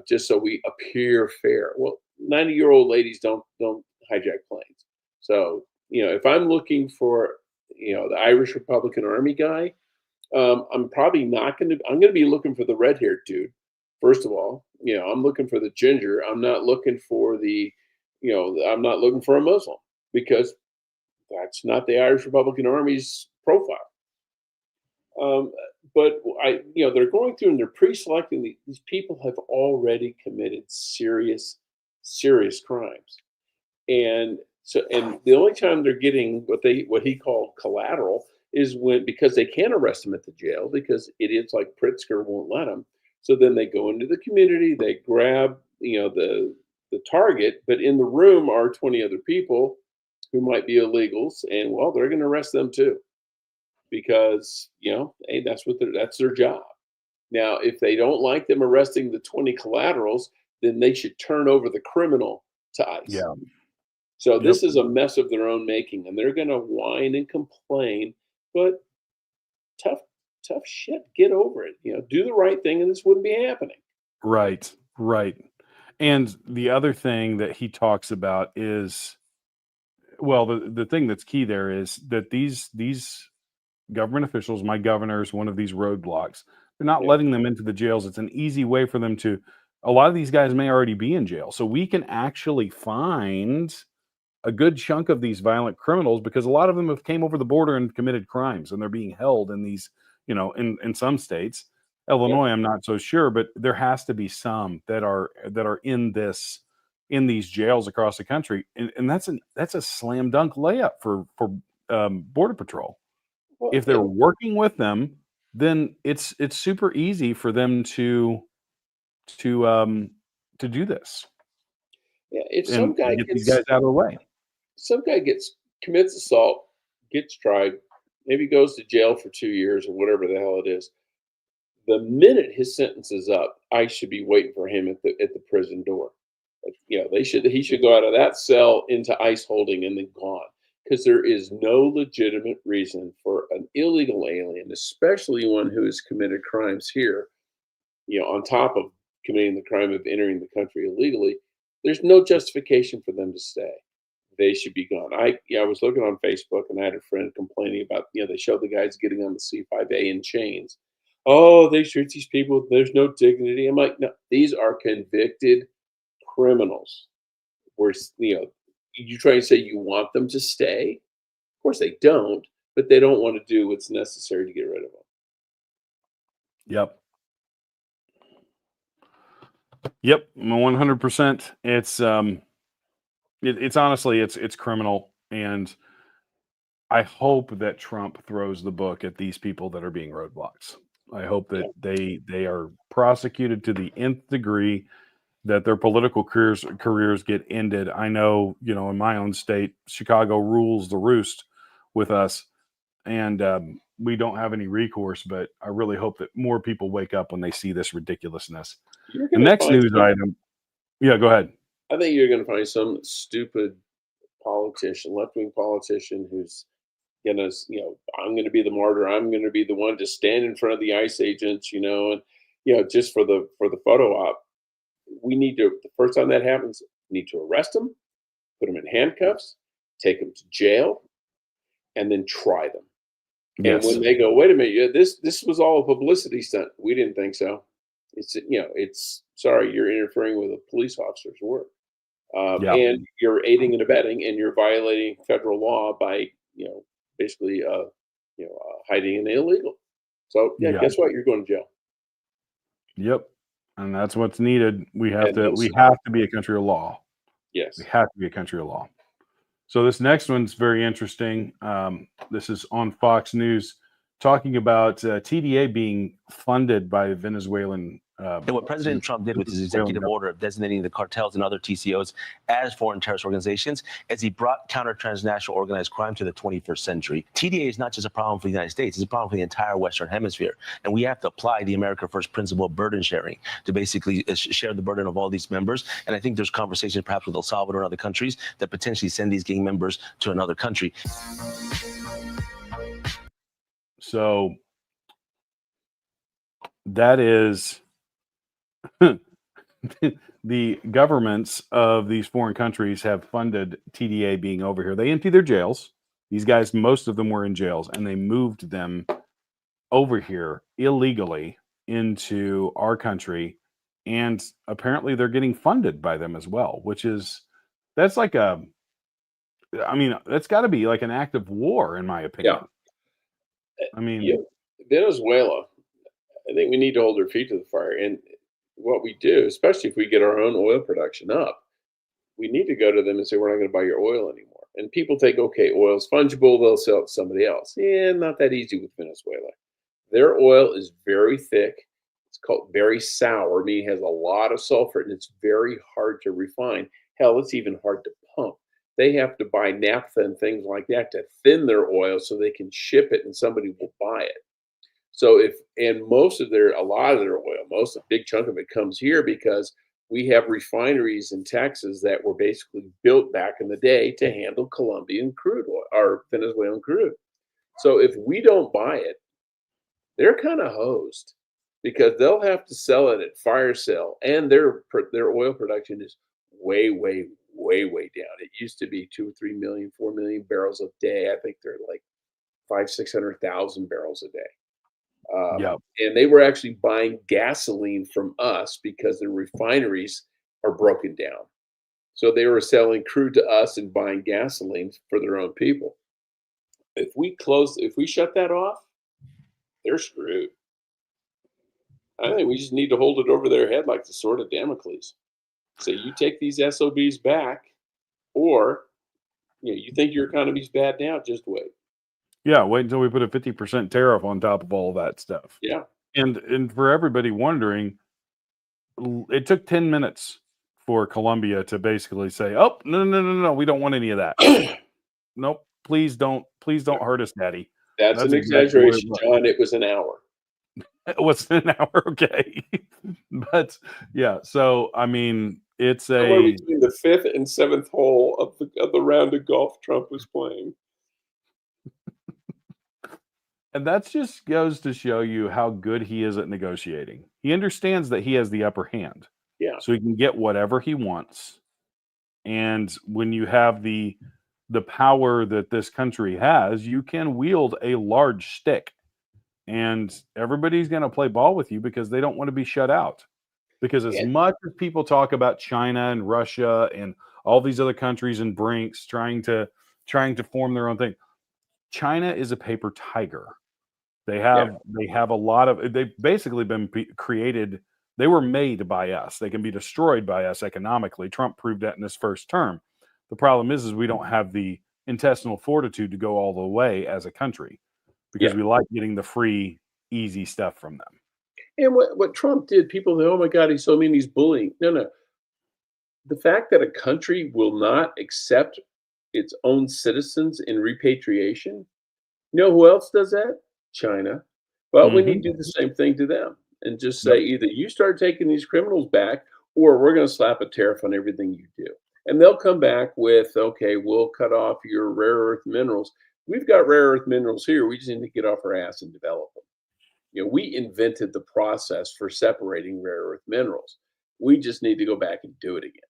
just so we appear fair. Well, 90-year-old ladies don't hijack planes. So, if I'm looking for, the Irish Republican Army guy, I'm probably not going to, I'm going to be looking for the red-haired dude. First of all, I'm looking for the ginger. I'm not looking for I'm not looking for a Muslim, because that's not the Irish Republican Army's profile. But they're going through and they're pre-selecting these people have already committed serious crimes. And the only time they're getting what he called collateral is because they can't arrest them at the jail, because idiots like Pritzker won't let them. So then they go into the community, they grab, the target, but in the room are 20 other people who might be illegals, and they're going to arrest them too, because, hey, that's their job. Now, if they don't like them arresting the 20 collaterals, then they should turn over the criminal to ICE. Yeah. So this is a mess of their own making, and they're going to whine and complain, but tough shit. Get over it. Do the right thing, and this wouldn't be happening. Right. And the other thing that he talks about is, the thing that's key there is that these government officials, my governor is one of these roadblocks. They're not letting them into the jails. It's an easy way for them to. A lot of these guys may already be in jail, so we can actually find a good chunk of these violent criminals, because a lot of them have came over the border and committed crimes, and they're being held in these, in some states. Illinois, I'm not so sure, but there has to be some that are in these jails across the country, and that's a slam dunk layup for Border Patrol. If they're working with them, then it's super easy for them to do this. Yeah, if and some guy get these guys out of the way. Some guy commits assault, gets tried, maybe goes to jail for 2 years or whatever the hell it is. The minute his sentence is up, ICE should be waiting for him at the prison door. He should go out of that cell into ICE holding and then gone, because there is no legitimate reason for an illegal alien, especially one who has committed crimes here, on top of committing the crime of entering the country illegally. There's no justification for them to stay. they should be gone. I was looking on Facebook and I had a friend complaining about, they showed the guys getting on the C5A in chains. Oh, they treat these people, there's no dignity. I'm like, no, these are convicted criminals. Where, you try and say you want them to stay. Of course they don't, but they don't want to do what's necessary to get rid of them. Yep. Yep. 100%. It's honestly, it's criminal. And I hope that Trump throws the book at these people that are being roadblocks. I hope that they are prosecuted to the nth degree, that their political careers get ended. I know, in my own state, Chicago rules the roost with us, and we don't have any recourse. But I really hope that more people wake up when they see this ridiculousness. The next news item. Yeah, go ahead. I think you're going to find some stupid politician, left-wing politician, who's going to, I'm going to be the martyr. I'm going to be the one to stand in front of the ICE agents, and just for the photo op. We need to, the first time that happens, we need to arrest them, put them in handcuffs, take them to jail, and then try them. Yes. And when they go, wait a minute, this was all a publicity stunt. We didn't think so. It's sorry, you're interfering with a police officer's work. And you're aiding and abetting, and you're violating federal law by, basically, hiding an illegal. So guess what? You're going to jail. Yep. And that's what's needed. We have to be a country of law. Yes. We have to be a country of law. So this next one's very interesting. This is on Fox News, talking about TDA being funded by Venezuelan. And what President Trump did with his executive order of designating the cartels and other TCOs as foreign terrorist organizations, as he brought counter-transnational organized crime to the 21st century. TDA is not just a problem for the United States, it's a problem for the entire Western Hemisphere. And we have to apply the America First principle of burden sharing to basically share the burden of all these members. And I think there's conversations perhaps with El Salvador and other countries that potentially send these gang members to another country. So that is the governments of these foreign countries have funded TDA being over here. They empty their jails. These guys, most of them were in jails, and they moved them over here illegally into our country. And apparently they're getting funded by them as well, that's got to be like an act of war, in my opinion. Venezuela, I think we need to hold their feet to the fire. And what we do, especially if we get our own oil production up, we need to go to them and say, we're not going to buy your oil anymore. And people think, okay, oil's fungible, they'll sell it to somebody else. Yeah, not that easy with Venezuela. Their oil is very thick. It's called very sour, meaning it has a lot of sulfur, and it's very hard to refine. Hell, it's even hard to pump. They have to buy naphtha and things like that to thin their oil so they can ship it and somebody will buy it. So a lot of their oil, a big chunk of it comes here because we have refineries in Texas that were basically built back in the day to handle Colombian crude oil or Venezuelan crude. So if we don't buy it, they're kind of hosed because they'll have to sell it at fire sale, and their oil production is way, way, way, way down. It used to be 2 or 3 million, 4 million barrels a day. I think they're like 500,000-600,000 barrels a day. And they were actually buying gasoline from us because the refineries are broken down. So they were selling crude to us and buying gasoline for their own people. If we shut that off, they're screwed. I think we just need to hold it over their head like the sword of Damocles. So you take these SOBs back, or you think your economy's bad now, just wait. Yeah, wait until we put a 50% tariff on top of all of that stuff. Yeah. And for everybody wondering, it took 10 minutes for Colombia to basically say, oh, no, we don't want any of that. Nope, please don't hurt us, Daddy. That's an exaggeration, John. It was an hour. It was an hour, okay. But yeah, so it's somewhere between the 5th and 7th hole of the round of golf Trump was playing. And that just goes to show you how good he is at negotiating. He understands that he has the upper hand. Yeah. So he can get whatever he wants. And when you have the power that this country has, you can wield a large stick. And everybody's going to play ball with you because they don't want to be shut out. Because as much as people talk about China and Russia and all these other countries and BRICS trying to form their own thing, China is a paper tiger. They have a lot of, they've basically been created. They were made by us. They can be destroyed by us economically. Trump proved that in his first term. The problem is we don't have the intestinal fortitude to go all the way as a country because we like getting the free, easy stuff from them. And what Trump did, people think, oh my God, he's so mean, he's bullying. No. The fact that a country will not accept its own citizens in repatriation, you know who else does that? China. Well, we need to do the same thing to them and just say either you start taking these criminals back or we're going to slap a tariff on everything you do. And they'll come back with, okay, we'll cut off your rare earth minerals. We've got rare earth minerals here. We just need to get off our ass and develop them. You know, we invented the process for separating rare earth minerals. We just need to go back and do it again.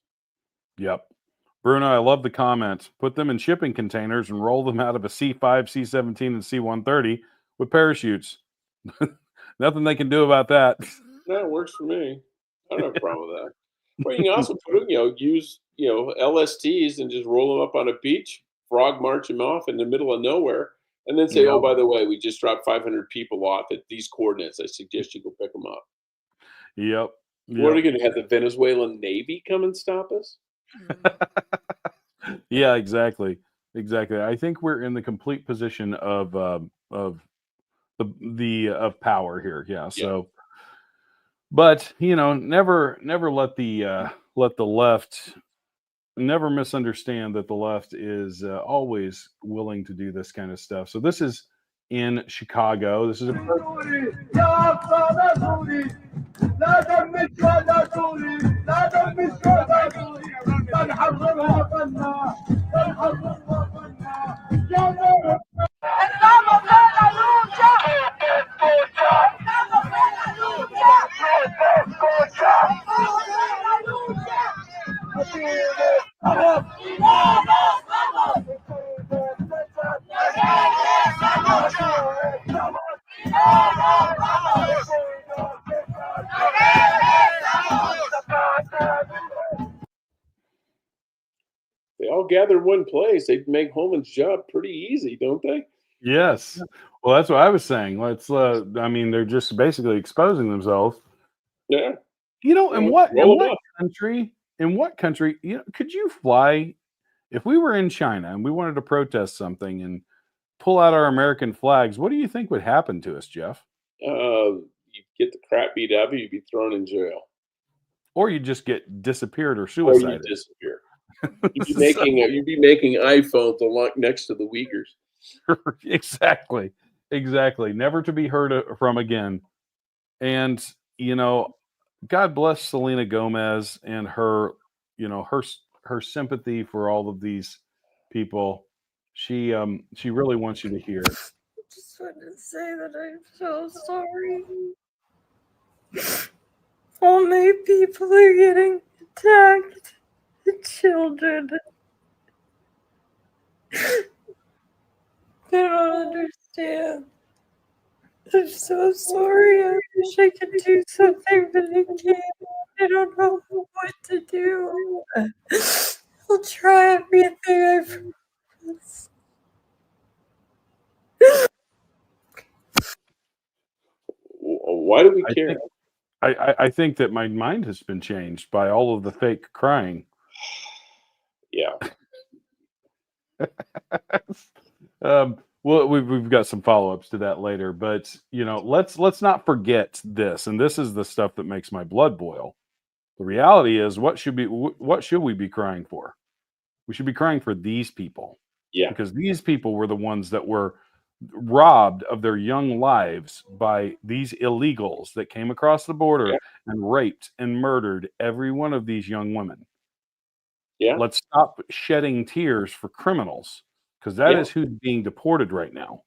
Yep. Bruno, I love the comment. Put them in shipping containers and roll them out of a C-5, C-17, and C-130 with parachutes. Nothing they can do about that. That works for me. I don't have a problem with that. Well, you can also put, use, LSTs and just roll them up on a beach, frog march them off in the middle of nowhere, and then say, oh, by the way, we just dropped 500 people off at these coordinates. I suggest you go pick them up. Yep. What are they going to have, the Venezuelan Navy come and stop us? Yeah, exactly. I think we're in the complete position of power here. Yeah. So, but never let the left, never misunderstand that the left is always willing to do this kind of stuff. So this is in Chicago. This is They all gather in one place. They make Holman's job pretty easy, don't they? Yes. Well, that's what I was saying. Let's. They're just basically exposing themselves. Yeah. In what country? In what country? Could you fly? If we were in China and we wanted to protest something and pull out our American flags, what do you think would happen to us, Jeff? You get the crap beat out of you. You'd be thrown in jail, or you just get disappeared or suicided. Or you disappear. You'd be making iPhones along next to the Uyghurs. Exactly. Never to be heard from again. And God bless Selena Gomez and her sympathy for all of these people. She really wants you to hear. I just want to say that I'm so sorry. Only people are getting attacked. The children. They don't understand. I'm so sorry. I wish I could do something, but I can't. I don't know what to do. I'll try everything I promise. Why do we care? I think that my mind has been changed by all of the fake crying. Yeah. Well, we've got some follow-ups to that later, but let's not forget this, and this is the stuff that makes my blood boil. The reality is, what should we be crying for? We should be crying for these people. Yeah. Because these people were the ones that were robbed of their young lives by these illegals that came across the border and raped and murdered every one of these young women. Yeah. Let's stop shedding tears for criminals, because that is who's being deported right now.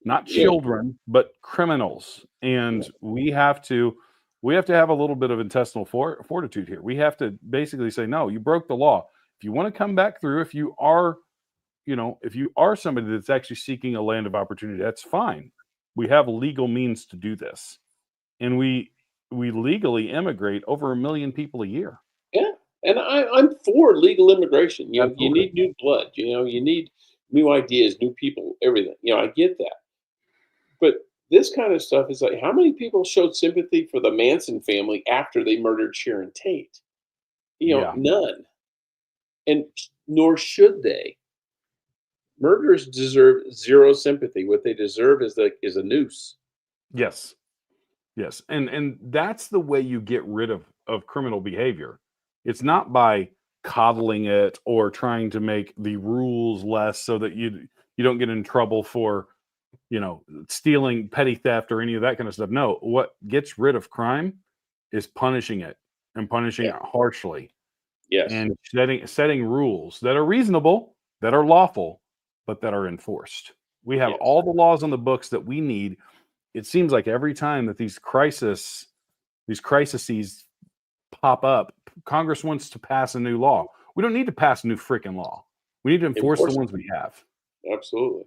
Not children, but criminals. And we have to have a little bit of intestinal fortitude here. We have to basically say, no, you broke the law. if you want to come back through, if you are, if you are somebody that's actually seeking a land of opportunity, that's fine. We have legal means to do this, and we legally immigrate over 1 million people a year. Yeah, and I'm for legal immigration. You Absolutely. need new blood. You need new ideas, new people, everything. I get that. But this kind of stuff is like, how many people showed sympathy for the Manson family after they murdered Sharon Tate? Yeah. None. And nor should they. Murderers deserve zero sympathy. What they deserve is a noose. Yes. Yes. And that's the way you get rid of criminal behavior. It's not by coddling it or trying to make the rules less so that you don't get in trouble for, stealing, petty theft, or any of that kind of stuff. No, what gets rid of crime is punishing it, and punishing it harshly. Yes. And setting rules that are reasonable, that are lawful, but that are enforced. We have all the laws on the books that we need. It seems like every time that these crises pop up, Congress wants to pass a new law. We don't need to pass a new freaking law. We need to enforce the ones we have. Absolutely.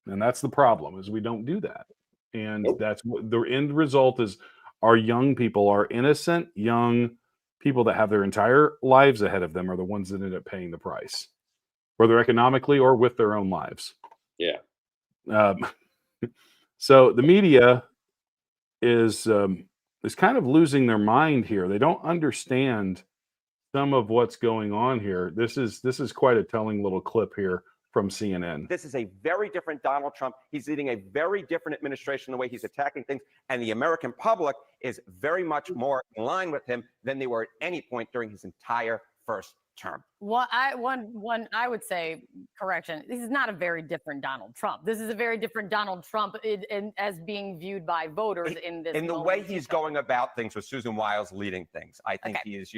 And that's the problem, is we don't do that. And that's what the end result is. Our young people, our innocent young people that have their entire lives ahead of them, are the ones that end up paying the price, whether economically or with their own lives. Yeah. So the media is kind of losing their mind here. They don't understand some of what's going on here. This is quite a telling little clip here from CNN. This is a very different Donald Trump. He's leading a very different administration, the way he's attacking things. And the American public is very much more in line with him than they were at any point during his entire first term. Well, I would say, correction, this is not a very different Donald Trump. This is a very different Donald Trump as being viewed by voters in this. In the way he's going about things with Susan Wiles leading things, I think he is,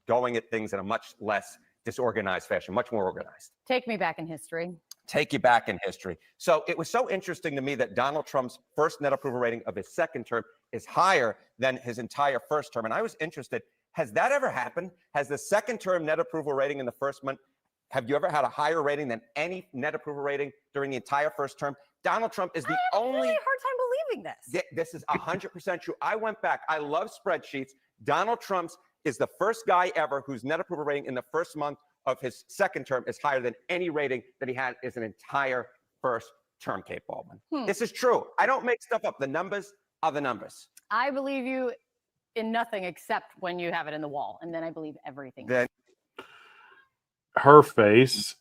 going at things in a much less disorganized fashion, much more organized. Take me back in history. Take you back in history. So it was so interesting to me that Donald Trump's first net approval rating of his second term is higher than his entire first term. And I was interested, has that ever happened? Has the second term net approval rating in the first month, have you ever had a higher rating than any net approval rating during the entire first term? Donald Trump is the only. I have a hard time believing this. This is 100% true. I went back. I love spreadsheets. Donald Trump's is the first guy ever whose net approval rating in the first month of his second term is higher than any rating that he had as an entire first term, Kate Baldwin. This is true. I don't make stuff up. The numbers are the numbers. I believe you in nothing except when you have it in the wall, and then I believe everything. Then her face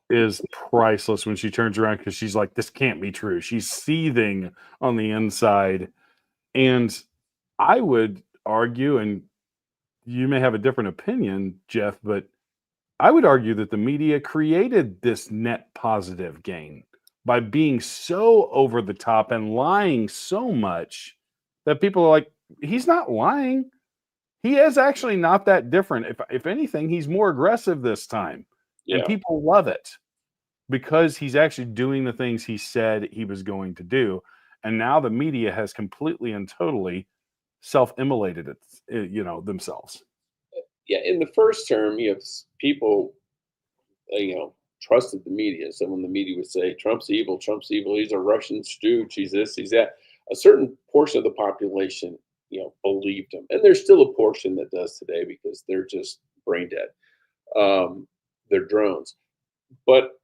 is priceless when she turns around, because she's like, this can't be true. She's seething on the inside. And I would argue, and you may have a different opinion, Jeff, but I would argue that the media created this net positive gain by being so over the top and lying so much that people are like, he's not lying. He is actually not that different. If anything, he's more aggressive this time. Yeah. And people love it because he's actually doing the things he said he was going to do. And now the media has completely and totally self-immolated it, themselves. Yeah, in the first term, people, trusted the media. So when the media would say, Trump's evil, he's a Russian stooge, he's this, he's that, a certain portion of the population, believed him. And there's still a portion that does today because they're just brain dead. They're drones. But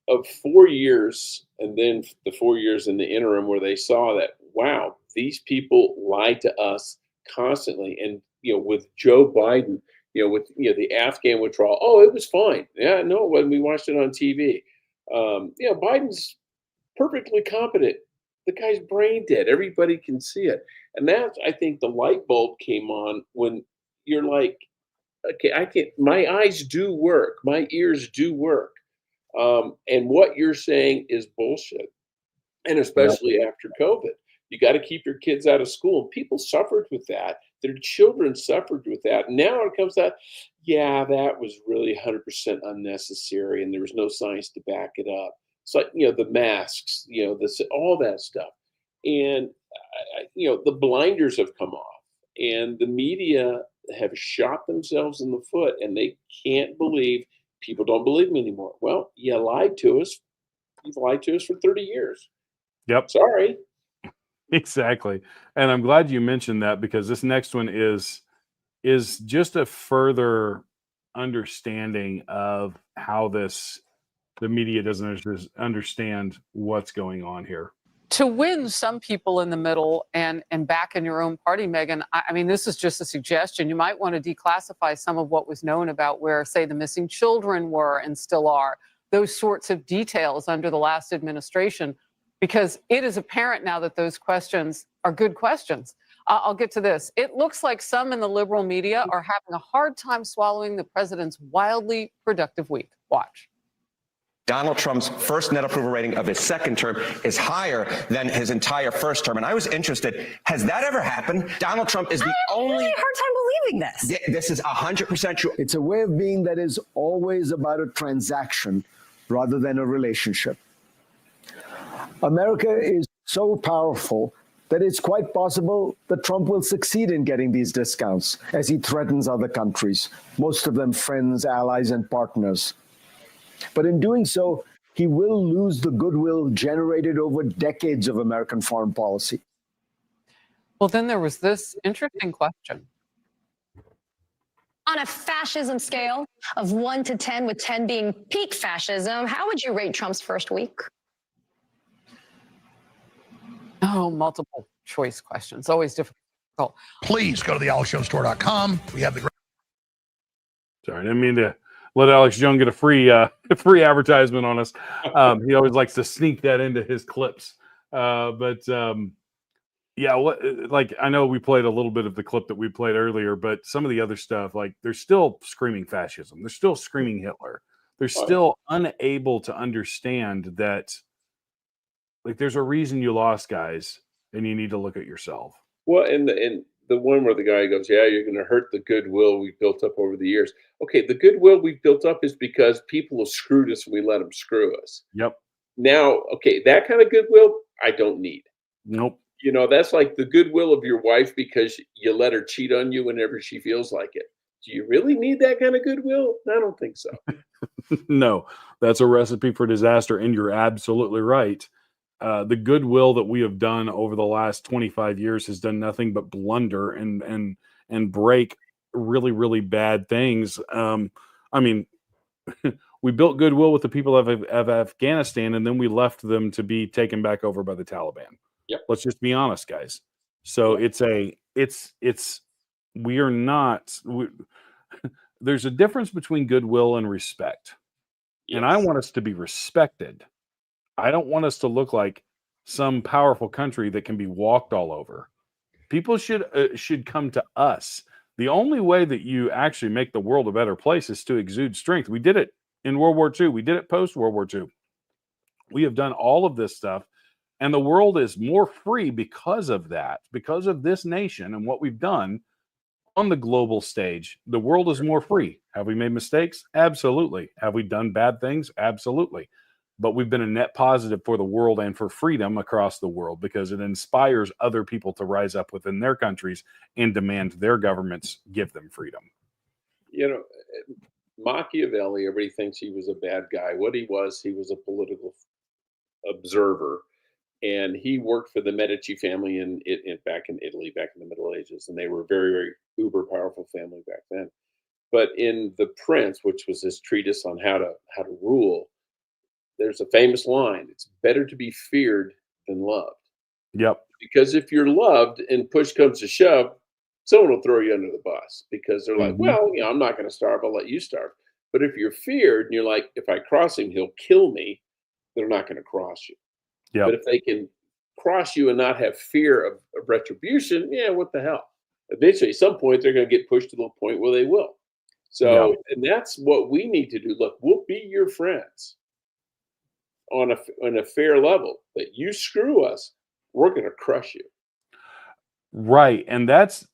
of 4 years, and then the 4 years in the interim where they saw that, wow, these people lied to us constantly. And, with Joe Biden, with the Afghan withdrawal, oh, it was fine. Yeah, no, when we watched it on TV, Biden's perfectly competent. The guy's brain dead. Everybody can see it. And that's, I think, the light bulb came on when you're like, okay, my eyes do work. My ears do work. And what you're saying is bullshit. And especially after COVID, you got to keep your kids out of school. People suffered with that. Their children suffered with that. Now it comes out, yeah, that was really 100% unnecessary, and there was no science to back it up. So, the masks, all that stuff. And, the blinders have come off. And the media have shot themselves in the foot, and they can't believe people don't believe me anymore. Well, you lied to us. You've lied to us for 30 years. Yep. Sorry. Exactly. And I'm glad you mentioned that, because this next one is just a further understanding of how the media doesn't understand what's going on here. To win some people in the middle and back in your own party, Megan, I mean, this is just a suggestion. You might want to declassify some of what was known about where, say, the missing children were and still are, those sorts of details under the last administration, because it is apparent now that those questions are good questions. I'll get to this. It looks like some in the liberal media are having a hard time swallowing the president's wildly productive week. Watch. Donald Trump's first net approval rating of his second term is higher than his entire first term. And I was interested, has that ever happened? Donald Trump is the only... I have a hard time believing this. This is 100% true. It's a way of being that is always about a transaction rather than a relationship. America is so powerful that it's quite possible that Trump will succeed in getting these discounts as he threatens other countries, most of them friends, allies, and partners. But in doing so, he will lose the goodwill generated over decades of American foreign policy. Well, then there was this interesting question. On a fascism scale of 1 to 10, with 10 being peak fascism, how would you rate Trump's first week? Oh, multiple choice questions. Always difficult. Please go to thealexjonesstore.com. We have the... Sorry, I didn't mean to let Alex Jones get a free advertisement on us. He always likes to sneak that into his clips. Yeah, like, I know we played a little bit of the clip that we played earlier, but some of the other stuff, like, they're still screaming fascism. They're still screaming Hitler. They're still unable to understand that, like, there's a reason you lost, guys, and you need to look at yourself. Well, and the one where the guy goes, yeah, you're going to hurt the goodwill we've built up over the years. Okay, the goodwill we've built up is because people have screwed us and we let them screw us. Yep. Now, okay, that kind of goodwill, I don't need. Nope. You know, that's like the goodwill of your wife because you let her cheat on you whenever she feels like it. Do you really need that kind of goodwill? I don't think so. No, that's a recipe for disaster, and you're absolutely right. The goodwill that we have done over the last 25 years has done nothing but blunder and break really, really bad things. I mean, we built goodwill with the people of Afghanistan, and then we left them to be taken back over by the Taliban. Yep. Let's just be honest, guys. So there's a difference between goodwill and respect. Yes. And I want us to be respected. I don't want us to look like some powerful country that can be walked all over. People should come to us. The only way that you actually make the world a better place is to exude strength. We did it in World War II. We did it post World War II. We have done all of this stuff, and the world is more free because of that, because of this nation and what we've done on the global stage. The world is more free. Have we made mistakes? Absolutely. Have we done bad things? Absolutely. But we've been a net positive for the world and for freedom across the world, because it inspires other people to rise up within their countries and demand their governments give them freedom. You know, Machiavelli, everybody thinks he was a bad guy. What he was a political observer. And he worked for the Medici family back in Italy, back in the Middle Ages. And they were a very, very uber powerful family back then. But in The Prince, which was his treatise on how to rule, there's a famous line: it's better to be feared than loved. Yep. Because if you're loved and push comes to shove, someone will throw you under the bus because they're like, well, you know, I'm not going to starve. I'll let you starve. But if you're feared and you're like, if I cross him, he'll kill me, they're not going to cross you. Yep. But if they can cross you and not have fear of retribution, yeah, what the hell? Eventually, at some point, they're going to get pushed to the point where they will. So, and that's what we need to do. Look, we'll be your friends on a fair level. But you screw us, we're going to crush you. Right. And that's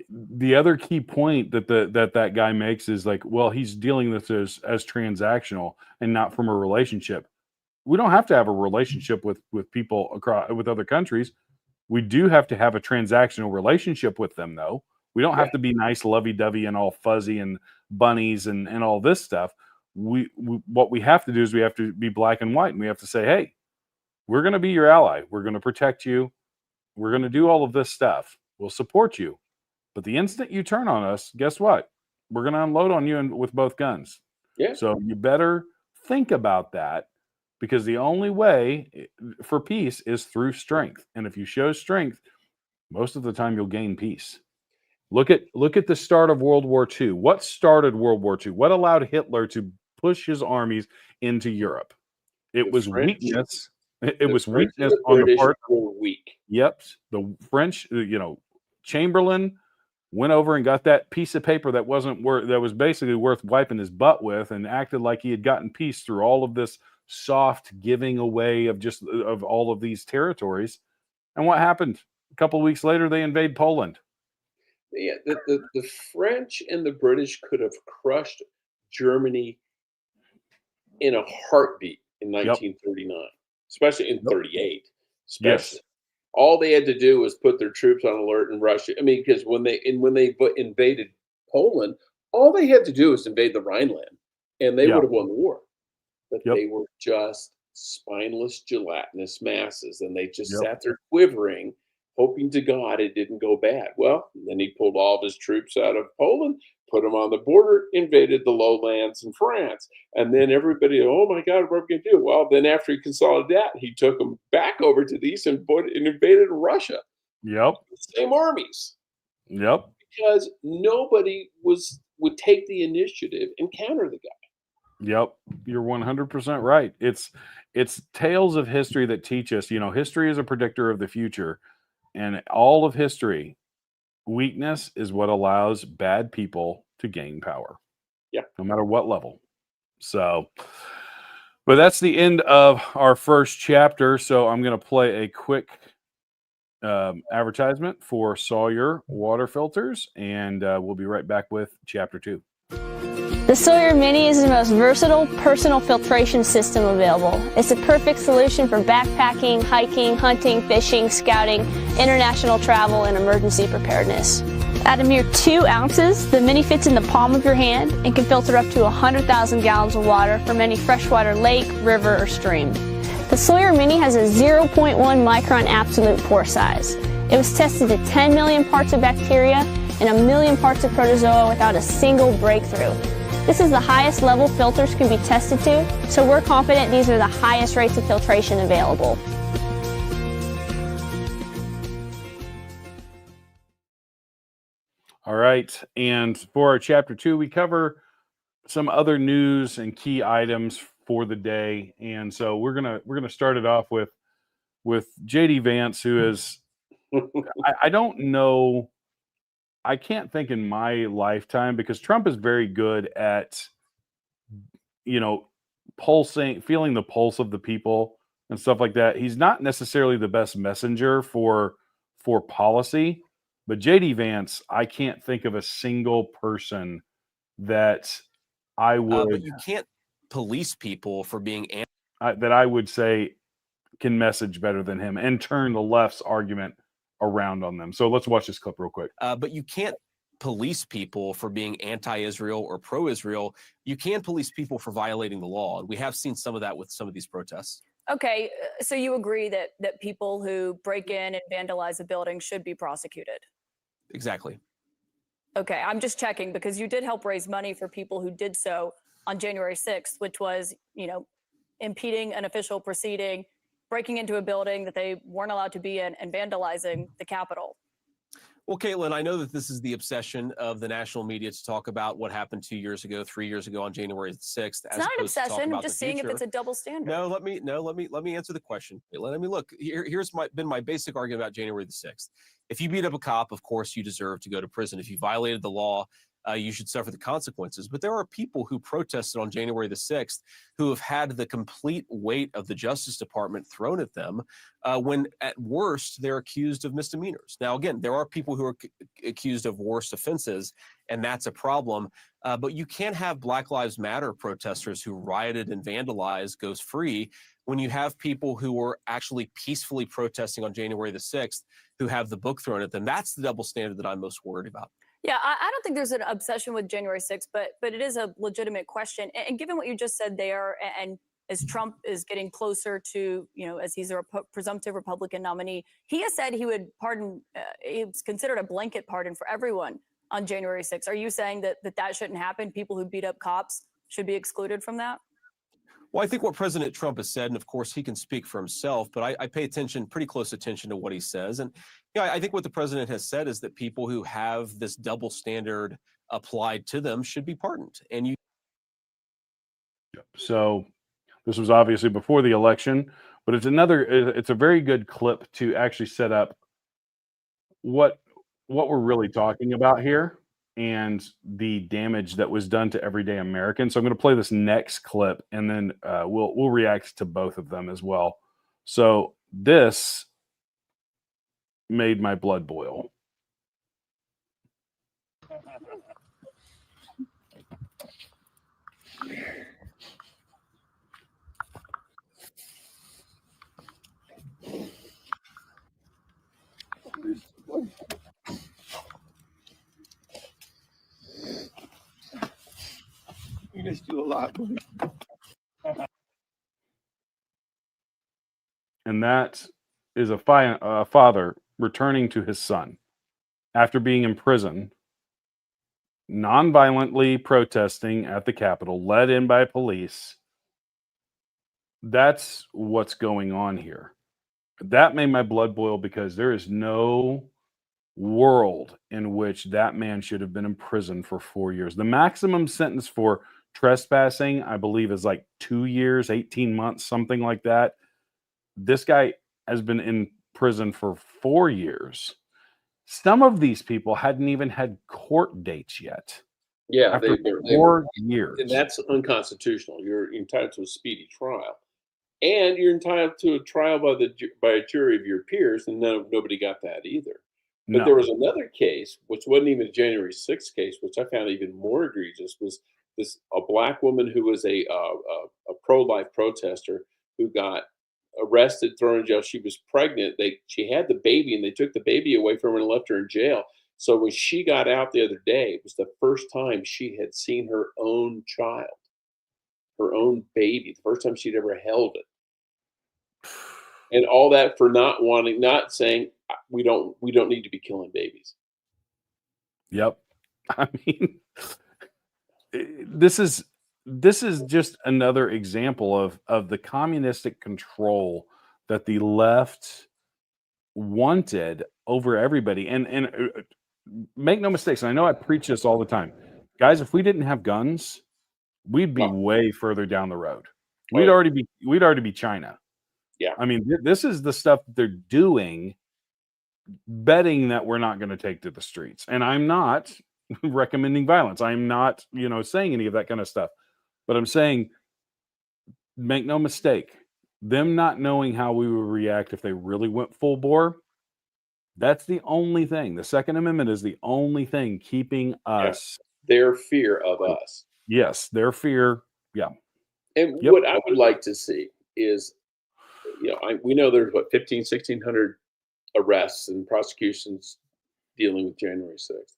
the other key point that that guy makes is like, well, he's dealing with this as transactional and not from a relationship. We don't have to have a relationship with people across with other countries. We do have to have a transactional relationship with them, though. We don't have to be nice, lovey-dovey, and all fuzzy and bunnies and all this stuff. What we have to do is we have to be black and white, and we have to say, hey, we're going to be your ally. We're going to protect you. We're going to do all of this stuff. We'll support you. But the instant you turn on us, guess what? We're going to unload on you with both guns. Yeah. So you better think about that, because the only way for peace is through strength. And if you show strength, most of the time you'll gain peace. Look at the start of World War II. What started World War II? What allowed Hitler to push his armies into Europe? It was weakness. It was weakness on the part. Were weak. Yep. The French, Chamberlain went over and got that piece of paper that was basically worth wiping his butt with, and acted like he had gotten peace through all of this soft giving away of all of these territories. And what happened? A couple of weeks later, they invade Poland. Yeah, the French and the British could have crushed Germany in a heartbeat in 1939, especially in 38. Yes. All they had to do was put their troops on alert in Russia. I mean, because when they invaded Poland, all they had to do was invade the Rhineland, and they would have won the war. But they were just spineless, gelatinous masses, and they just sat there quivering, hoping to God it didn't go bad. Well, then he pulled all of his troops out of Poland, put them on the border, invaded the lowlands in France. And then everybody, oh my God, what are we going to do? Well, then after he consolidated that, he took them back over to the east and invaded Russia. Yep. Same armies. Yep. Because nobody would take the initiative and counter the guy. Yep. You're 100% right. It's tales of history that teach us, history is a predictor of the future. And all of history, weakness is what allows bad people to gain power. Yeah. No matter what level. So, but that's the end of our first chapter. So I'm going to play a quick advertisement for Sawyer water filters, and we'll be right back with chapter 2. The Sawyer Mini is the most versatile personal filtration system available. It's the perfect solution for backpacking, hiking, hunting, fishing, scouting, international travel, and emergency preparedness. At a mere 2 ounces, the Mini fits in the palm of your hand and can filter up to 100,000 gallons of water from any freshwater lake, river, or stream. The Sawyer Mini has a 0.1 micron absolute pore size. It was tested to 10 million parts of bacteria and 1 million parts of protozoa without a single breakthrough. This is the highest level filters can be tested to, so we're confident these are the highest rates of filtration available. All right, and for our chapter 2, we cover some other news and key items for the day. And so we're gonna start it off with JD Vance, who is I don't know. I can't think in my lifetime, because Trump is very good at, feeling the pulse of the people and stuff like that. He's not necessarily the best messenger for policy, but JD Vance, I can't think of a single person that I would. But you can't police people for being that I would say can message better than him and turn the left's argument around on them. So let's watch this clip real quick. But you can't police people for being anti-Israel or pro-Israel. You can police people for violating the law. And we have seen some of that with some of these protests. Okay, so you agree that people who break in and vandalize a building should be prosecuted? Exactly. Okay, I'm just checking, because you did help raise money for people who did so on January 6th, which was, impeding an official proceeding, breaking into a building that they weren't allowed to be in, and vandalizing the Capitol. Well, Caitlin, I know that this is the obsession of the national media to talk about what happened 2 years ago, 3 years ago on January 6th. It's not an obsession. I'm just seeing if it's a double standard. No, let me answer the question, Caitlin. I mean, look, here's been my basic argument about January the 6th. If you beat up a cop, of course you deserve to go to prison. If you violated the law, you should suffer the consequences. But there are people who protested on January the 6th who have had the complete weight of the Justice Department thrown at them when at worst they're accused of misdemeanors. Now, again, there are people who are accused of worse offenses, and that's a problem. But you can't have Black Lives Matter protesters who rioted and vandalized go free when you have people who were actually peacefully protesting on January the 6th who have the book thrown at them. That's the double standard that I'm most worried about. Yeah, I don't think there's an obsession with January 6th, but it is a legitimate question. And given what you just said there, and as Trump is getting closer to, as he's a presumptive Republican nominee, he has said he would pardon, it's considered a blanket pardon for everyone on January 6th. Are you saying that shouldn't happen? People who beat up cops should be excluded from that? Well, I think what President Trump has said, and of course he can speak for himself, but I pay pretty close attention to what he says. And I think what the president has said is that people who have this double standard applied to them should be pardoned. And So this was obviously before the election, but it's a very good clip to actually set up what we're really talking about here and the damage that was done to everyday Americans. So I'm going to play this next clip, and then we'll react to both of them as well. So this made my blood boil. We missed you a lot, buddy. And that is a father returning to his son after being in prison, non-violently protesting at the Capitol, led in by police. That's what's going on here. That made my blood boil because there is no world in which that man should have been in prison for 4 years. The maximum sentence for trespassing, I believe, is like 2 years, 18 months, something like that. This guy has been in prison for 4 years. Some of these people hadn't even had court dates yet. Yeah, After they 4 years. and that's unconstitutional. You're entitled to a speedy trial, and you're entitled to a trial by a jury of your peers, and nobody got that either. But there No. was another case, which wasn't even a January 6th case, which I found even more egregious, was a black woman who was a pro-life protester who got arrested, thrown in jail. She was pregnant. She had the baby, and they took the baby away from her and left her in jail. So when she got out the other day, it was the first time she had seen her own child, her own baby, the first time she'd ever held it. And all that for not saying we don't need to be killing babies. Yep. I mean, this is just another example of the communistic control that the left wanted over everybody. And make no mistakes, and I know I preach this all the time. Guys, if we didn't have guns, we'd be way further down the road. We'd already be China. Yeah. I mean, this is the stuff they're doing, betting that we're not going to take to the streets. And I'm not recommending violence. I'm not, saying any of that kind of stuff. But I'm saying, make no mistake, them not knowing how we would react if they really went full bore, that's the only thing. The Second Amendment is the only thing keeping us. Their fear of us. Yes, their fear. Yeah. And what I would like to see is, we know there's 1,600 arrests and prosecutions dealing with January 6th.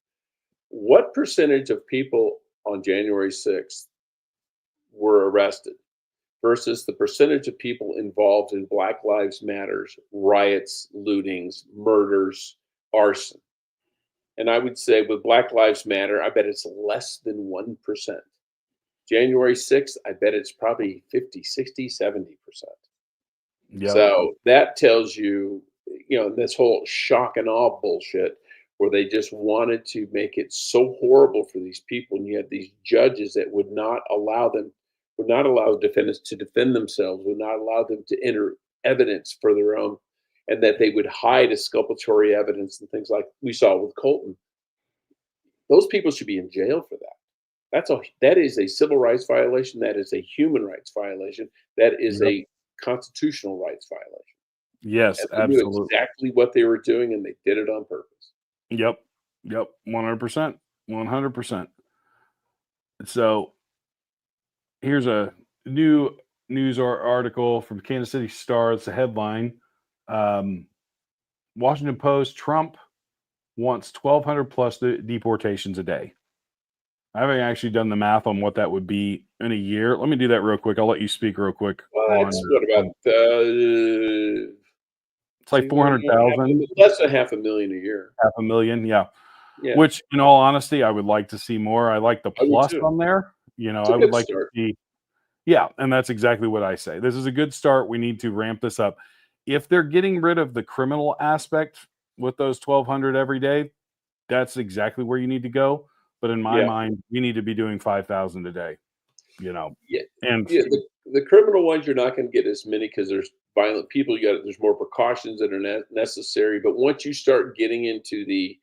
What percentage of people on January 6th were arrested versus the percentage of people involved in Black Lives Matters, riots, lootings, murders, arson? And I would say with Black Lives Matter, I bet it's less than 1%. January 6th, I bet it's probably 50, 60, 70%. Yep. So that tells you, this whole shock and awe bullshit where they just wanted to make it so horrible for these people. And you had these judges that would not allow defendants to defend themselves, would not allow them to enter evidence for their own, and that they would hide exculpatory evidence and things like we saw with Colton. Those people should be in jail for that. That is a civil rights violation. That is a human rights violation. That is a constitutional rights violation. Yes, and they knew absolutely. exactly what they were doing, and they did it on purpose. Yep. 100%. 100%. So here's a new news article from Kansas City Star. It's a headline. Washington Post, Trump wants 1,200 plus deportations a day. I haven't actually done the math on what that would be in a year. Let me do that real quick. I'll let you speak real quick. That's what about it's like 400,000. less than 500,000 a year. 500,000, yeah. Yeah. Which, in all honesty, I would like to see more. I like the I would plus too. on there. You know, It's a I would good like start. to see. Yeah, and that's exactly what I say. This is a good start. We need to ramp this up. If they're getting rid of the criminal aspect with those 1,200 every day, that's exactly where you need to go. But in my Yeah. mind, we need to be doing 5,000 a day. You know, Yeah. and Yeah, the criminal ones, you're not going to get as many because there's violent people. There's more precautions that are necessary. But once you start getting into the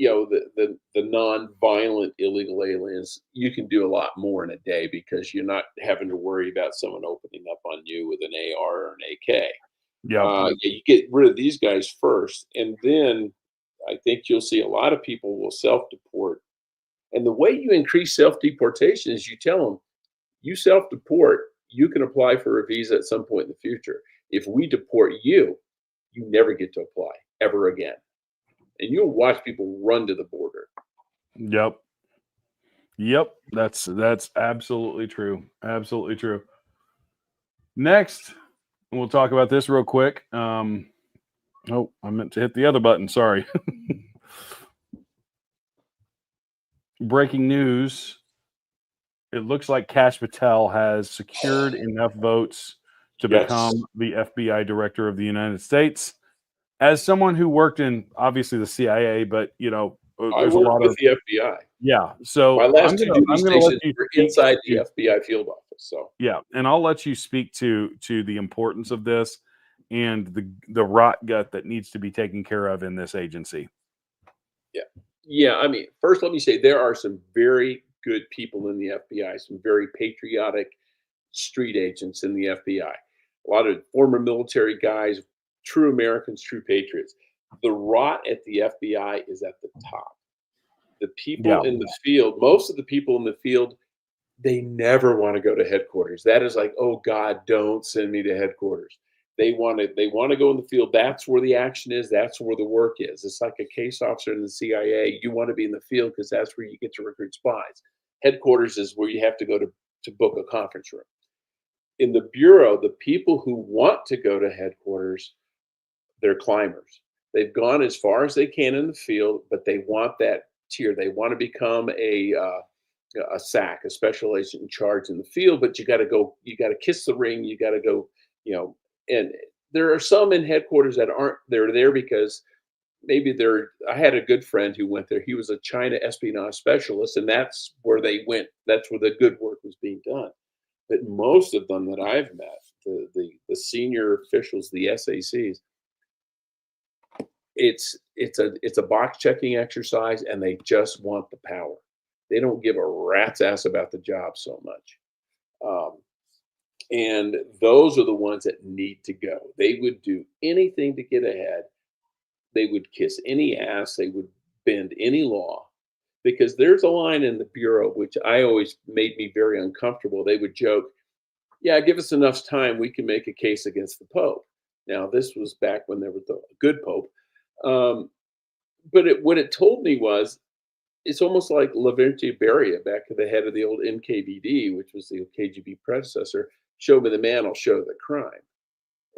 the non-violent illegal aliens, you can do a lot more in a day because you're not having to worry about someone opening up on you with an AR or an AK. Yep. You get rid of these guys first, and then I think you'll see a lot of people will self-deport. And the way you increase self-deportation is you tell them, you self-deport, you can apply for a visa at some point in the future. If we deport you, you never get to apply ever again. And you'll watch people run to the border. Yep. Yep. That's absolutely true. Absolutely true. Next, we'll talk about this real quick. Oh, I meant to hit the other button. Sorry. Breaking news. It looks like Kash Patel has secured enough votes to become the FBI director of the United States. As someone who worked in obviously the CIA, but you know, I there's a worked lot with of the FBI. yeah. So My last two duty I'm gonna let stations you were speak inside the to- FBI field office. So yeah, and I'll let you speak to the importance of this and the rot gut that needs to be taken care of in this agency. yeah, I mean, first let me say there are some very good people in the FBI, some very patriotic street agents in the FBI. A lot of former military guys, true Americans, true patriots. The rot at the FBI is at the top. The people in the field, most of the people in the field, they never want to go to headquarters. That is like, oh God, don't send me to headquarters. They want to go in the field. That's where the action is. That's where the work is. It's like a case officer in the CIA. You want to be in the field because that's where you get to recruit spies. Headquarters is where you have to go to book a conference room. In the Bureau, the people who want to go to headquarters, they're climbers. They've gone as far as they can in the field, but they want that tier. They want to become a SAC, a special agent in charge in the field, but you got to go, you got to kiss the ring, you got to go, and there are some in headquarters that aren't, they're there because maybe I had a good friend who went there. He was a China espionage specialist, and that's where they went. That's where the good work was being done. But most of them that I've met, the senior officials, the SACs, it's a box checking exercise, and they just want the power. They don't give a rat's ass about the job so much. And those are the ones that need to go. They would do anything to get ahead. They would kiss any ass. They would bend any law, because there's a line in the Bureau which I always made me very uncomfortable. They would joke, yeah, give us enough time, we can make a case against the Pope. Now, this was back when there was the good Pope. But what it told me was, it's almost like Lavrentiy Beria, back to the head of the old NKVD, which was the KGB predecessor. Show me the man, I'll show the crime.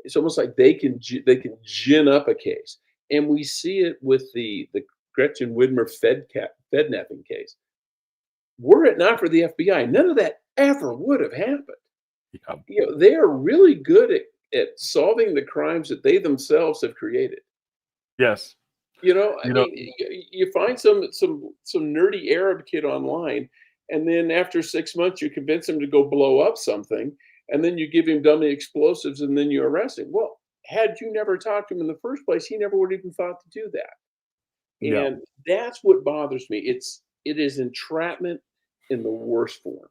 It's almost like they can gin up a case, and we see it with the Gretchen Whitmer Fednapping case. Were it not for the FBI, none of that ever would have happened. Yeah. They are really good at solving the crimes that they themselves have created. Yes. I mean, you find some nerdy Arab kid online, and then after 6 months, you convince him to go blow up something, and then you give him dummy explosives, and then you arrest him. Well, had you never talked to him in the first place, he never would have even thought to do that. Yeah. And that's what bothers me. It is entrapment in the worst form.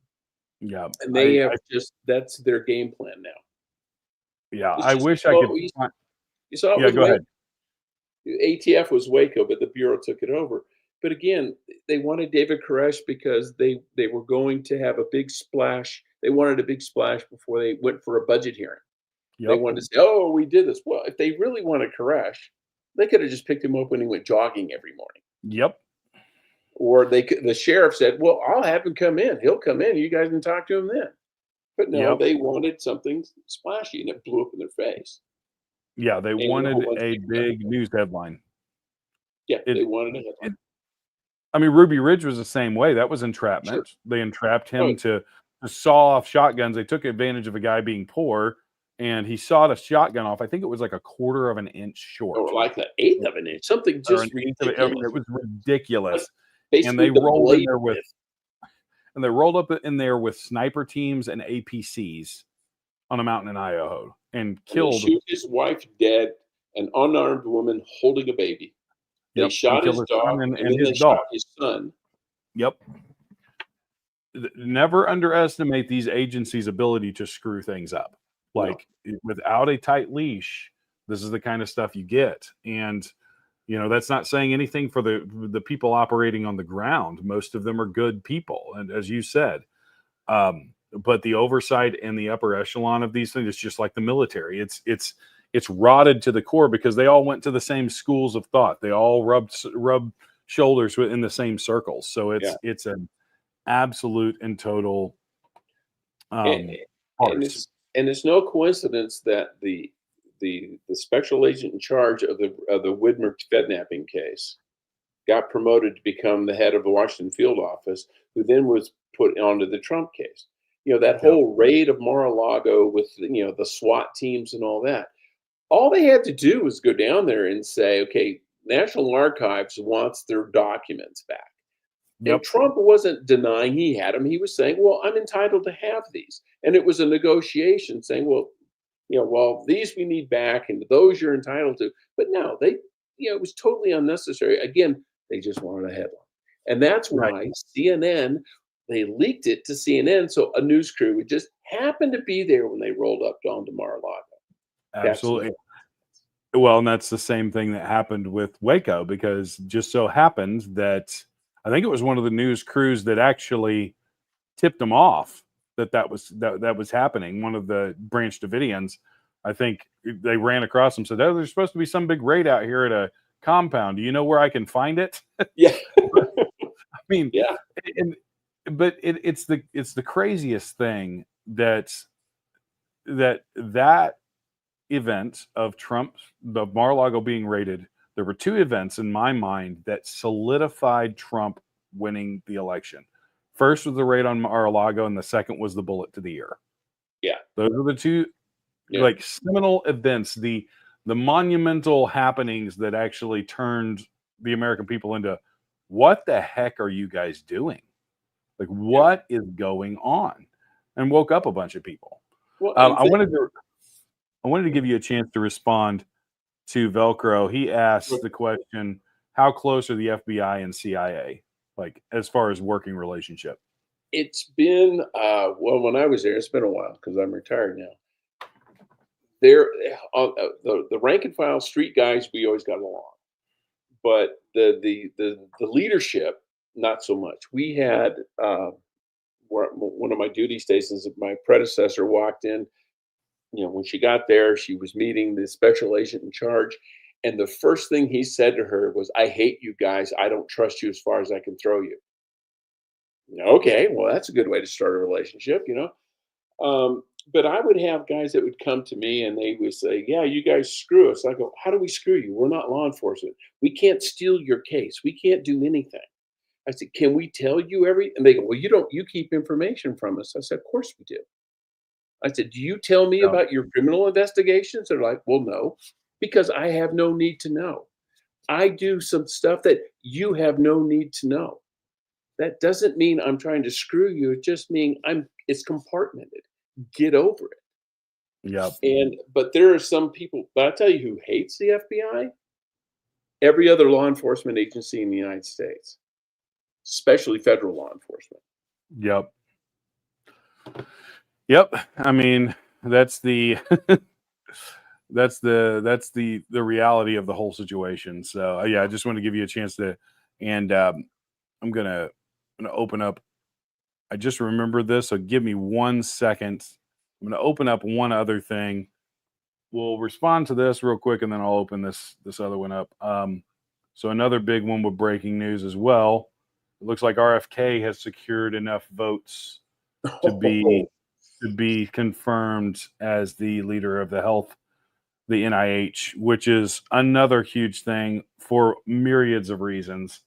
Yeah. And they that's their game plan now. Yeah. It's I just- wish I well, could. You saw it Yeah, with go ahead. ATF was Waco, but the Bureau took it over. But again, they wanted David Koresh because they were going to have a big splash. They wanted a big splash before they went for a budget hearing. They wanted to say, oh, we did this. Well, if they really wanted Koresh, They could have just picked him up when he went jogging every morning. Yep. Or the sheriff said, well, I'll have him come in. He'll come in. You guys can talk to him then. But no, Yep. they wanted something splashy, and it blew up in their face. Yeah, they And wanted once a big news headline. Yeah, they wanted a headline. I mean, Ruby Ridge was the same way. That was entrapment. Sure. They entrapped him to saw off shotguns. They took advantage of a guy being poor, and he sawed a shotgun off. I think it was like a quarter of an inch short. Or like an eighth of an inch, something Or just an eighth of it. ridiculous. I mean, it was ridiculous. Basically, And they the rolled in blade there with, and they rolled up in there with sniper teams and APCs on a mountain in Idaho and And they killed. shoot his wife dead, an unarmed woman holding a baby. They Yep, shot and killed his his son dog, and and then his they dog. shot his son. Yep. Never underestimate these agencies' ability to screw things up. Like without a tight leash, this is the kind of stuff you get. And you know, that's not saying anything for the people operating on the ground. Most of them are good people, and as you said, but the oversight and the upper echelon of these things is just like the military. It's rotted to the core because they all went to the same schools of thought. They all rubbed shoulders in the same circles. So it's an absolute and total And farce. it's no coincidence that the special agent in charge of the Widmer kidnapping case got promoted to become the head of the Washington field office, who then was put onto the Trump case. You know, that whole raid of Mar-a-Lago with, you know, the SWAT teams and all that. All they had to do was go down there and say, okay, National Archives wants their documents back. And Trump wasn't denying he had them. He was saying, well, I'm entitled to have these. And it was a negotiation saying, well, you know, well, these we need back and those you're entitled to. But no, it was totally unnecessary. Again, they just wanted a headline. And that's why CNN, they leaked it to CNN. So a news crew would just happen to be there when they rolled up onto Mar-a-Lago. Absolutely. Well, and that's the same thing that happened with Waco, because just so happened that I think it was one of the news crews that actually tipped them off that was happening. One of the Branch Davidians, I think they ran across them, said, "Oh, there's supposed to be some big raid out here at a compound. Do you know where I can find it?" Yeah. I mean, but it's the craziest thing that event of the Mar-a-Lago being raided. There were two events in my mind that solidified Trump winning the election. First was the raid on Mar-a-Lago, and the second was the bullet to the ear. Yeah. Those are the two like seminal events, the monumental happenings that actually turned the American people into, what the heck are you guys doing? Like, what is going on? And woke up a bunch of people. Well, I wanted to give you a chance to respond to Velcro. He asked the question, how close are the FBI and CIA, like as far as working relationship? It's been, well, when I was there, it's been a while because I'm retired now. There, the rank and file street guys, we always got along, but the leadership, not so much. We had one of my duty stations. My predecessor walked in. You know, when she got there, she was meeting the special agent in charge, and the first thing he said to her was, "I hate you guys. I don't trust you as far as I can throw you." Okay, well, that's a good way to start a relationship, you know. But I would have guys that would come to me and they would say, "Yeah, you guys screw us." I go, "How do we screw you? We're not law enforcement. We can't steal your case. We can't do anything." I said, "Can we tell you everything?" And they go, "Well, you keep information from us." I said, "Of course we do." I said, "Do you tell me about your criminal investigations?" They're like, "Well, no, because I have no need to know. I do some stuff that you have no need to know. That doesn't mean I'm trying to screw you. It just means it's compartmented. Get over it." Yep. But there are some people, but I tell you who hates the FBI? Every other law enforcement agency in the United States, especially federal law enforcement. Yep. Yep. I mean, that's the the reality of the whole situation. So yeah, I just want to give you a chance to, and I'm gonna open up. I just remembered this, so give me 1 second. I'm gonna open up one other thing. we'll respond to this real quick, and then I'll open this other one up. So another big one with breaking news as well. It looks like RFK has secured enough votes to be confirmed as the leader of the NIH, which is another huge thing for myriads of reasons.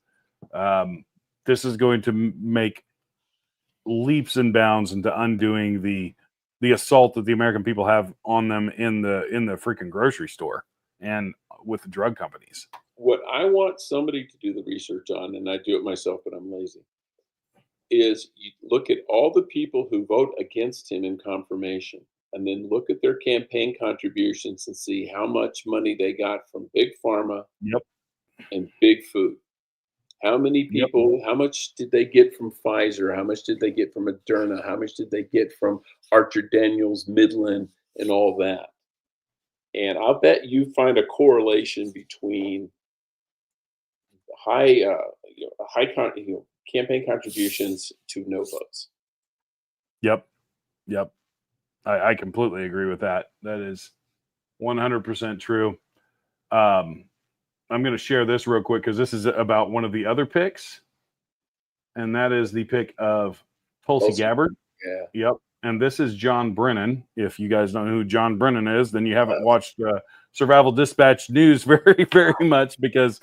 This is going to make leaps and bounds into undoing the assault that the American people have on them in the freaking grocery store and with the drug companies. What I want somebody to do the research on, and I do it myself, but I'm lazy, is you look at all the people who vote against him in confirmation, and then look at their campaign contributions and see how much money they got from big pharma and big food. How many people, how much did they get from Pfizer? How much did they get from Moderna? How much did they get from Archer Daniels, Midland, and all that? And I'll bet you find a correlation between campaign contributions to no votes. Yep. I completely agree with that. That is 100% true. I'm going to share this real quick because this is about one of the other picks, and that is the pick of Tulsi Gabbard. Yeah. Yep. And this is John Brennan. If you guys don't know who John Brennan is, then you haven't watched Survival Dispatch News very, very much, because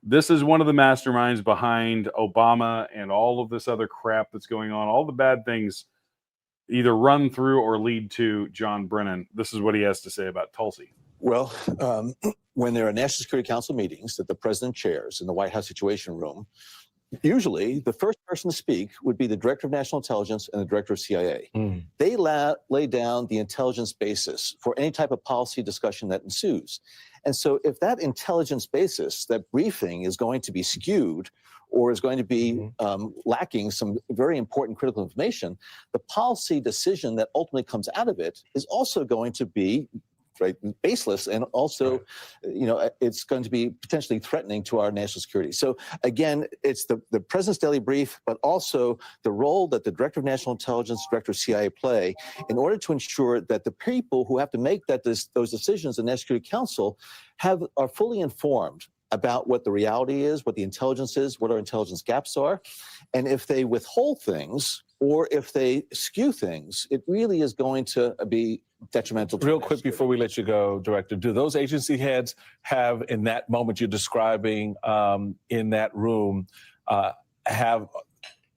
this is one of the masterminds behind Obama and all of this other crap that's going on. All the bad things either run through or lead to John Brennan. This is what he has to say about Tulsi. Well, when there are National Security Council meetings that the president chairs in the White House Situation Room, usually the first person to speak would be the Director of National Intelligence and the Director of CIA. They lay down the intelligence basis for any type of policy discussion that ensues. And so if that intelligence basis, that briefing, is going to be skewed or is going to be lacking some very important critical information, the policy decision that ultimately comes out of it is also going to be baseless, and also, it's going to be potentially threatening to our national security. So again, it's the president's daily brief, but also the role that the Director of National Intelligence, Director of CIA play in order to ensure that the people who have to make those decisions in the National Security Council are fully informed about what the reality is, what the intelligence is, what our intelligence gaps are. And if they withhold things or if they skew things, it really is going to be detrimental. Real quick before we let you go, Director, do those agency heads have, in that moment you're describing in that room, have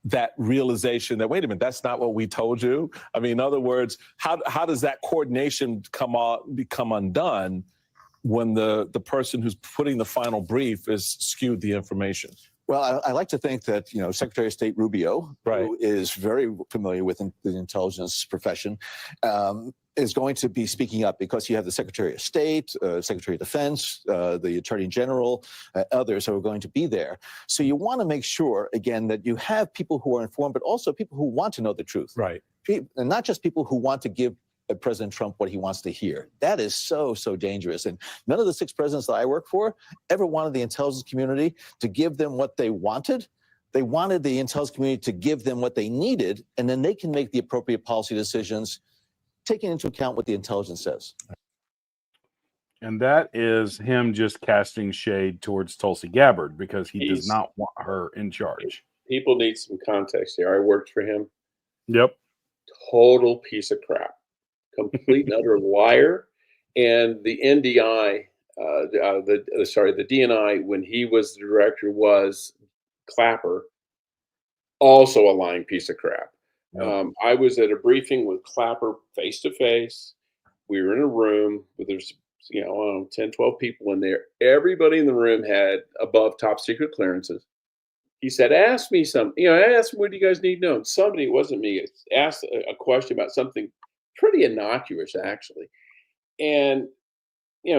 that realization that, wait a minute, that's not what we told you? I mean, in other words, how does that coordination become undone when the person who's putting the final brief is skewed the information? Well, I like to think that, Secretary of State Rubio, who is very familiar with the intelligence profession, is going to be speaking up, because you have the Secretary of State, Secretary of Defense, the Attorney General, others who are going to be there. So you want to make sure, again, that you have people who are informed, but also people who want to know the truth. Right. And not just people who want to give President Trump what he wants to hear. That is so dangerous. And none of the 6 presidents that I work for ever wanted the intelligence community to give them what they wanted. They wanted the intelligence community to give them what they needed, and then they can make the appropriate policy decisions, taking into account what the intelligence says. And that is him just casting shade towards Tulsi Gabbard, because he does not want her in charge. People need some context here. I worked for him. Yep. Total piece of crap. Complete and utter liar. And the NDI, the DNI, when he was the director, was Clapper, also a lying piece of crap. Yep. I was at a briefing with Clapper face to face. We were in a room where there's 10, 12 people in there. Everybody in the room had above top secret clearances. He said, ask me something. I asked him, what do you guys need to know? And somebody, it wasn't me, asked a question about something pretty innocuous, actually. And,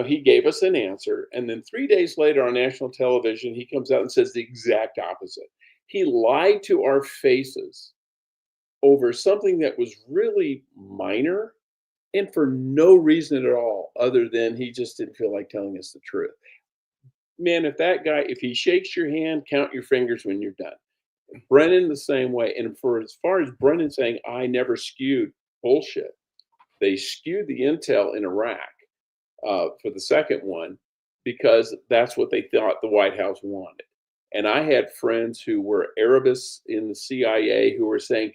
he gave us an answer. And then 3 days later on national television, he comes out and says the exact opposite. He lied to our faces over something that was really minor and for no reason at all, other than he just didn't feel like telling us the truth. Man, if he shakes your hand, count your fingers when you're done. Brennan the same way. And for as far as Brennan saying, I never skewed, bullshit. They skewed the intel in Iraq. for the second one because that's what they thought the White House wanted. And I had friends who were Arabists in the CIA who were saying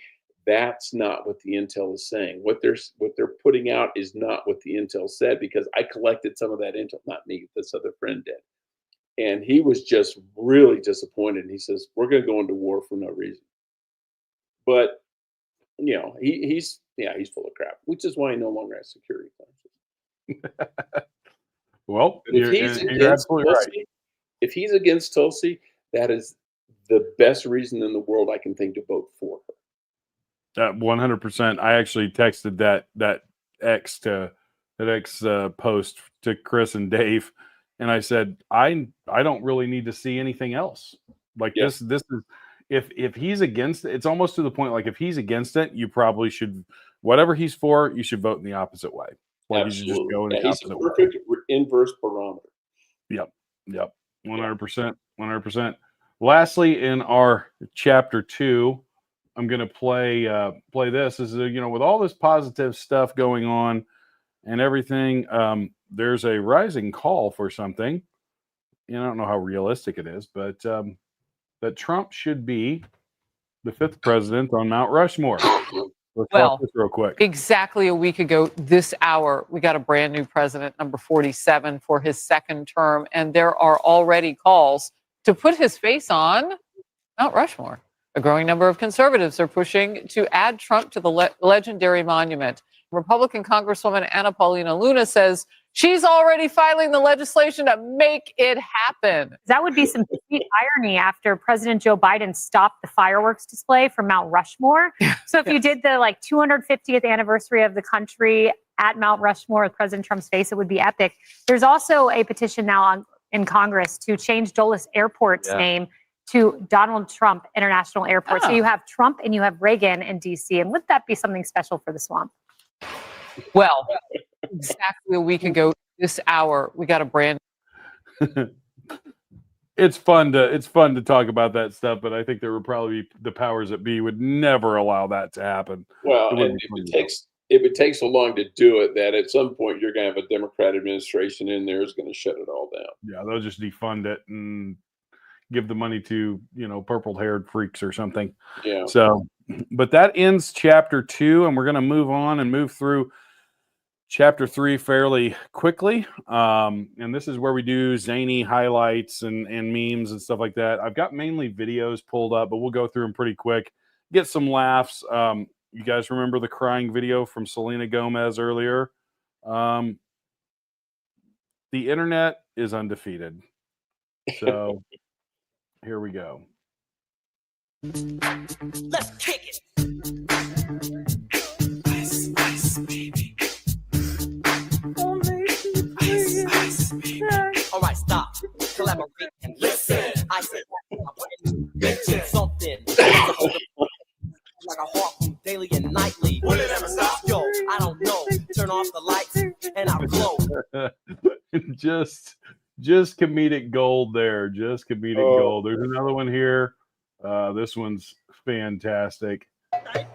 that's not what the intel is saying. What they're putting out is not what the intel said, because I collected some of that intel, not me, this other friend did. And he was just really disappointed. He says, we're going to go into war for no reason. But, you know, he's full of crap, which is why he no longer has security clearances. Well, But you're absolutely right. If he's against Tulsi, that is the best reason in the world I can think to vote for her. 100%. I actually texted that X post to Chris and Dave, and I said, I don't really need to see anything else. Like this is, if he's against it, it's almost to the point like if he's against it, you probably should, whatever he's for, you should vote in the opposite way. Like you should just go in the He's a opposite way. perfect inverse barometer. Yep. 100%. 100%. Lastly, in our chapter 2, I'm going to play this. This is, with all this positive stuff going on and everything, there's a rising call for something. I don't know how realistic it is, but that Trump should be the 5th president on Mount Rushmore. Let's talk this real quick. Exactly a week ago this hour, we got a brand new president, number 47, for his second term, and there are already calls to put his face on Mount Rushmore. A growing number of conservatives are pushing to add Trump to the legendary monument. Republican Congresswoman Anna Paulina Luna says she's already filing the legislation to make it happen. That would be some sweet irony after President Joe Biden stopped the fireworks display from Mount Rushmore. So if you did the 250th anniversary of the country at Mount Rushmore with President Trump's face, it would be epic. There's also a petition now in Congress to change Dulles Airport's name to Donald Trump International Airport. So you have Trump and you have Reagan in DC. And wouldn't that be something special for the swamp? Well, exactly a week ago this hour, we got a brand. It's fun to talk about that stuff, but I think there would probably be the powers that be would never allow that to happen. Well, and it would take so long to do it that at some point you're going to have a Democrat administration in there is going to shut it all down. Yeah, they'll just defund it and give the money to purple-haired freaks or something. Yeah. So, but that ends chapter 2, and we're going to move on and move through chapter 3 fairly quickly. And this is where we do zany highlights and memes and stuff like that. I've got mainly videos pulled up, but we'll go through them pretty quick. Get some laughs. You guys remember the crying video from Selena Gomez earlier? The internet is undefeated. So here we go. Let's kick it. Ice, ice, baby. Ice, baby. All right, stop. Collaborate and listen. I said, mention something. Like a harpoon daily and nightly. Will it ever stop? Yo, I don't know. Turn off the lights and I'll glow. Just comedic gold there. Just comedic gold. There's another one here. This one's fantastic. I'm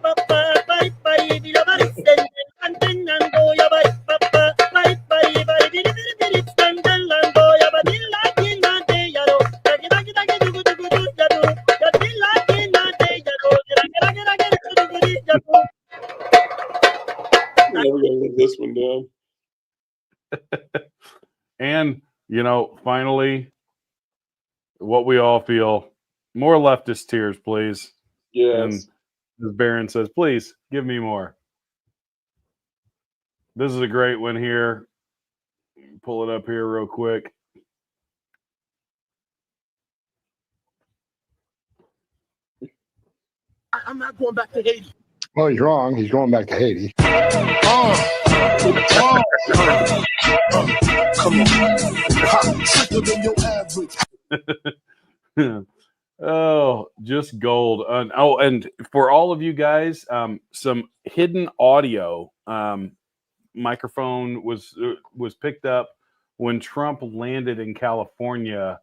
never going to live this one down. And, finally, what we all feel, more leftist tears, please. Yes. And as Barron says, please give me more. This is a great one here. Pull it up here real quick. I'm not going back to Haiti. Well, he's wrong. He's going back to Haiti. Come on. Sicker than your average. Oh, just gold. And for all of you guys, some hidden audio microphone was picked up when Trump landed in California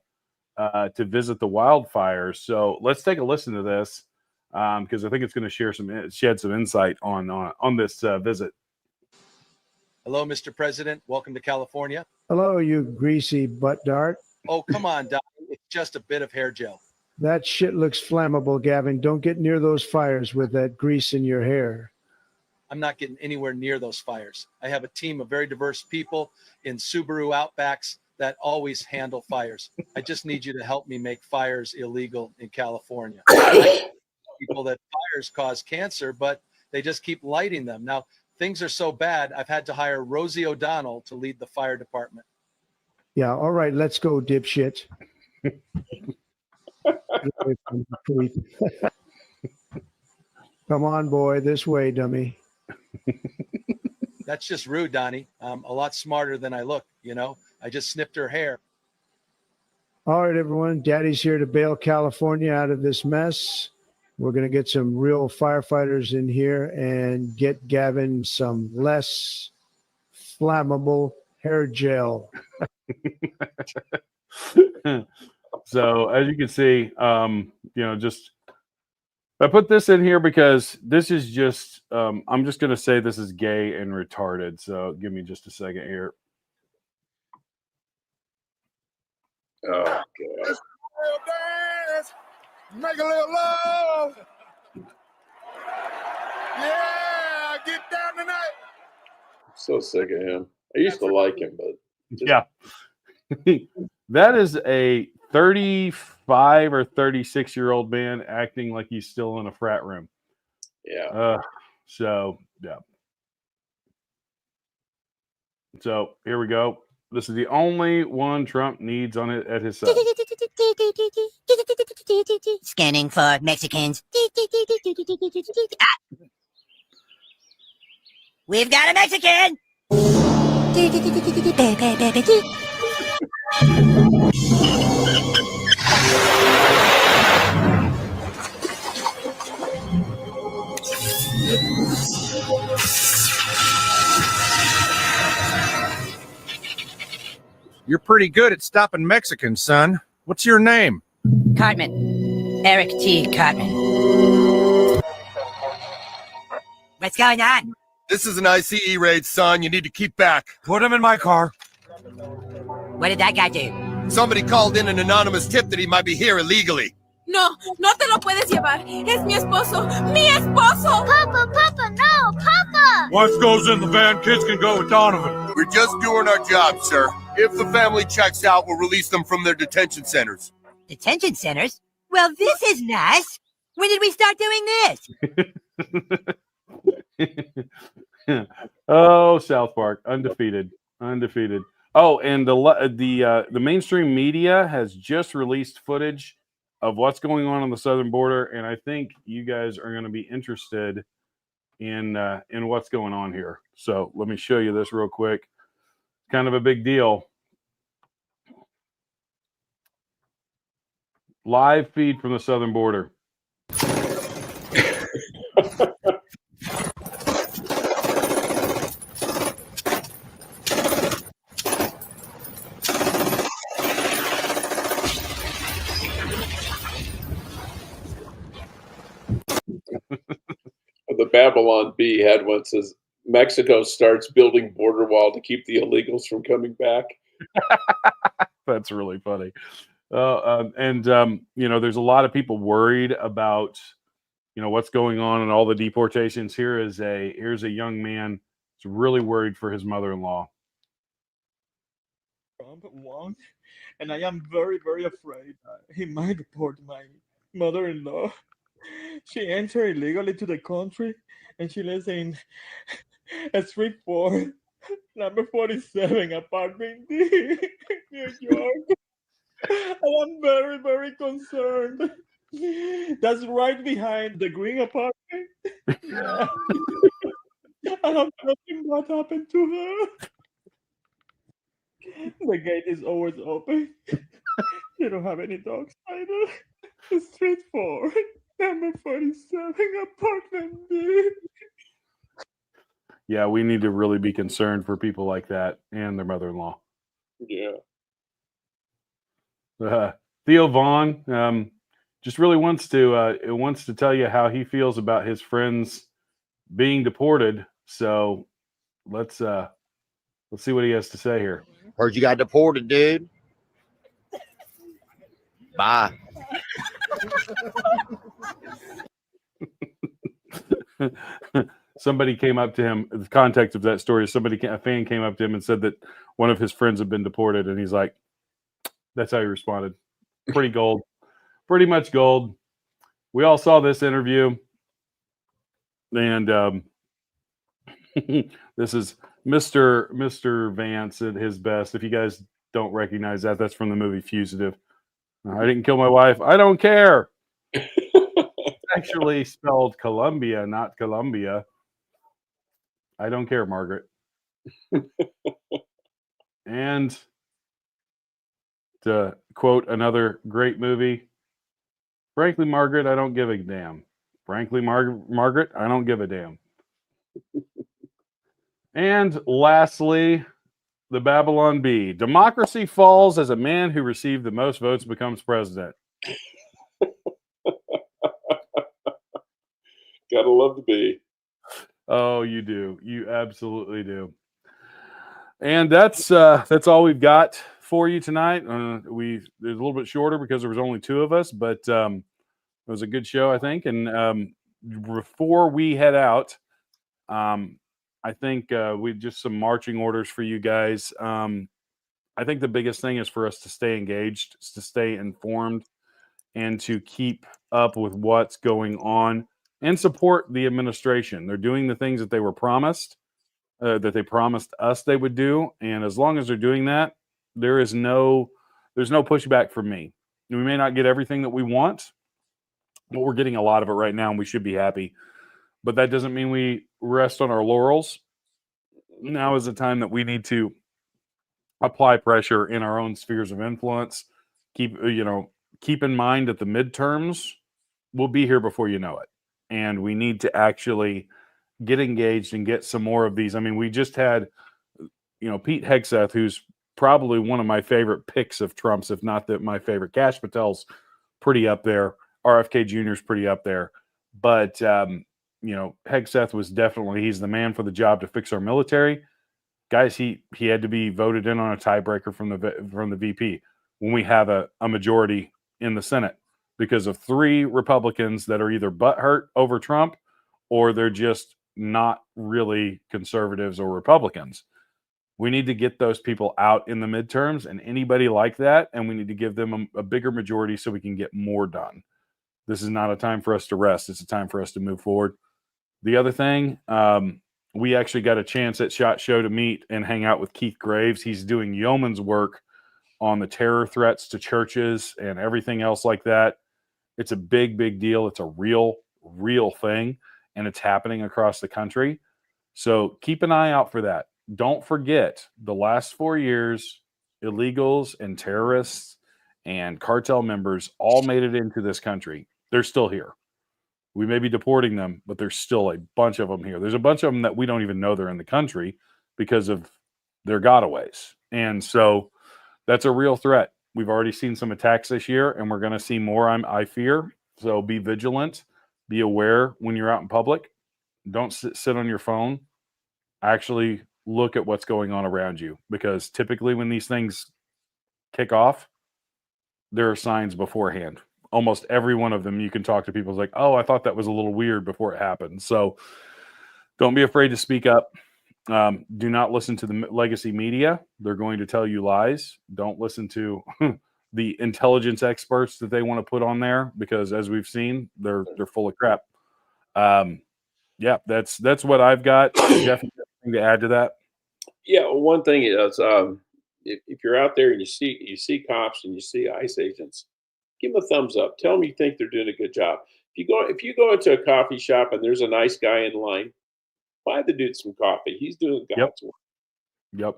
to visit the wildfires. So let's take a listen to this because I think it's going to shed some insight on this visit. Hello, Mr. President. Welcome to California. Hello, you greasy butt dart. Oh, come on, Doc. It's just a bit of hair gel. That shit looks flammable, Gavin. Don't get near those fires with that grease in your hair. I'm not getting anywhere near those fires. I have a team of very diverse people in Subaru Outbacks that always handle fires. I just need you to help me make fires illegal in California. People that fires cause cancer, but they just keep lighting them. Now, things are so bad, I've had to hire Rosie O'Donnell to lead the fire department. Yeah, all right, let's go, dipshit. Come on, boy, this way, dummy. That's just rude, Donnie. I'm a lot smarter than I look, you know? I just snipped her hair. All right, everyone, Daddy's here to bail California out of this mess. We're going to get some real firefighters in here and get Gavin some less flammable hair gel. So as you can see, just I put this in here because this is just, I'm just going to say this is gay and retarded. So give me just a second here. Oh, God. Make a little love. Yeah, get down tonight. I'm so sick of him. I used to like him, but Yeah. That is a 35 or 36-year-old man acting like he's still in a frat room. Yeah. So here we go. This is the only one Trump needs on it at his side. Scanning for Mexicans. Ah. We've got a Mexican. You're pretty good at stopping Mexicans, son. What's your name? Cartman. Eric T. Cartman. What's going on? This is an ICE raid, son. You need to keep back. Put him in my car. What did that guy do? Somebody called in an anonymous tip that he might be here illegally. No, no te lo puedes llevar. Es mi esposo. Mi esposo. Papa, Papa, no, Papa. Wife goes in the van, kids can go with Donovan. We're just doing our job, sir. If the family checks out, we'll release them from their detention centers. Detention centers? Well, this is nice. When did we start doing this? Oh, South Park, undefeated. Oh, and the mainstream media has just released footage of what's going on the southern border, and I think you guys are going to be interested in what's going on here. So let me show you this real quick. Kind of a big deal. Live feed from the southern border. The Babylon Bee had one that says Mexico starts building border wall to keep the illegals from coming back. That's really funny. There's a lot of people worried about, what's going on and all the deportations. Here's a young man who's really worried for his mother-in-law. Trump won, and I am very, very afraid he might deport my mother-in-law. She entered illegally to the country, and she lives in Street 4, number 47, apartment D, New York. I am very, very concerned. That's right behind the green apartment. Yeah. I have nothing what happened to her. The gate is always open. You don't have any dogs either. Street 4, number 47, apartment B. Yeah, we need to really be concerned for people like that and their mother-in-law. Yeah. Theo Vaughn just really wants to tell you how he feels about his friends being deported. So let's Let's see what he has to say here. Heard you got deported, dude. Bye. Somebody came up to him. The context of that story is a fan came up to him and said that one of his friends had been deported, and he's like, "That's how he responded. Pretty gold, pretty much gold." We all saw this interview, and this is Mr. Vance at his best. If you guys don't recognize that, that's from the movie Fugitive. I didn't kill my wife. I don't care. Actually spelled Columbia, not Columbia. I don't care, Margaret. And to quote another great movie, frankly, Margaret, I don't give a damn. Frankly, Margaret, I don't give a damn. And lastly, the Babylon Bee. Democracy falls as a man who received the most votes becomes president. Gotta love the bee. Oh, you do. You absolutely do. And that's all we've got for you tonight. It was a little bit shorter because there was only two of us, but it was a good show, I think. And before we head out, I think we just some marching orders for you guys. I think the biggest thing is for us to stay engaged, to stay informed, and to keep up with what's going on and support the administration. They're doing the things that they were promised, that they promised us they would do. And as long as they're doing that, there's no pushback from me. We may not get everything that we want, but we're getting a lot of it right now, and we should be happy. But that doesn't mean we rest on our laurels. Now is the time that we need to apply pressure in our own spheres of influence. Keep in mind that the midterms will be here before you know it. And we need to actually get engaged and get some more of these. I mean, we just had, Pete Hegseth, who's probably one of my favorite picks of Trump's, if not my favorite. Kash Patel's pretty up there. RFK Jr.'s pretty up there. But, Hegseth was he's the man for the job to fix our military. Guys, he had to be voted in on a tiebreaker from the VP when we have a majority in the Senate because of 3 Republicans that are either butthurt over Trump or they're just not really conservatives or Republicans. We need to get those people out in the midterms and anybody like that, and we need to give them a bigger majority so we can get more done. This is not a time for us to rest. It's a time for us to move forward. The other thing, we actually got a chance at SHOT Show to meet and hang out with Keith Graves. He's doing yeoman's work on the terror threats to churches and everything else like that. It's a big, big deal. It's a real thing, and it's happening across the country. So keep an eye out for that. Don't forget, the last 4 years, illegals and terrorists and cartel members all made it into this country. They're still here. We may be deporting them, but there's still a bunch of them here. There's a bunch of them that we don't even know they're in the country because of their gotaways. And so that's a real threat. We've already seen some attacks this year, and we're going to see more, I fear. So be vigilant. Be aware when you're out in public. Don't sit on your phone. Actually look at what's going on around you, because typically when these things kick off, there are signs beforehand. Almost every one of them, you can talk to people like, oh, I thought that was a little weird before it happened. So don't be afraid to speak up. Do not listen to the legacy media. They're going to tell you lies. Don't listen to the intelligence experts that they want to put on there, because as we've seen, they're full of crap. Yeah, that's what I've got. Jeff, anything to add to that? Yeah, one thing is, if you're out there and you see cops and you see ICE agents, give them a thumbs up. Tell them you think they're doing a good job. If you go into a coffee shop and there's a nice guy in line, buy the dude some coffee. He's doing God's work. Yep.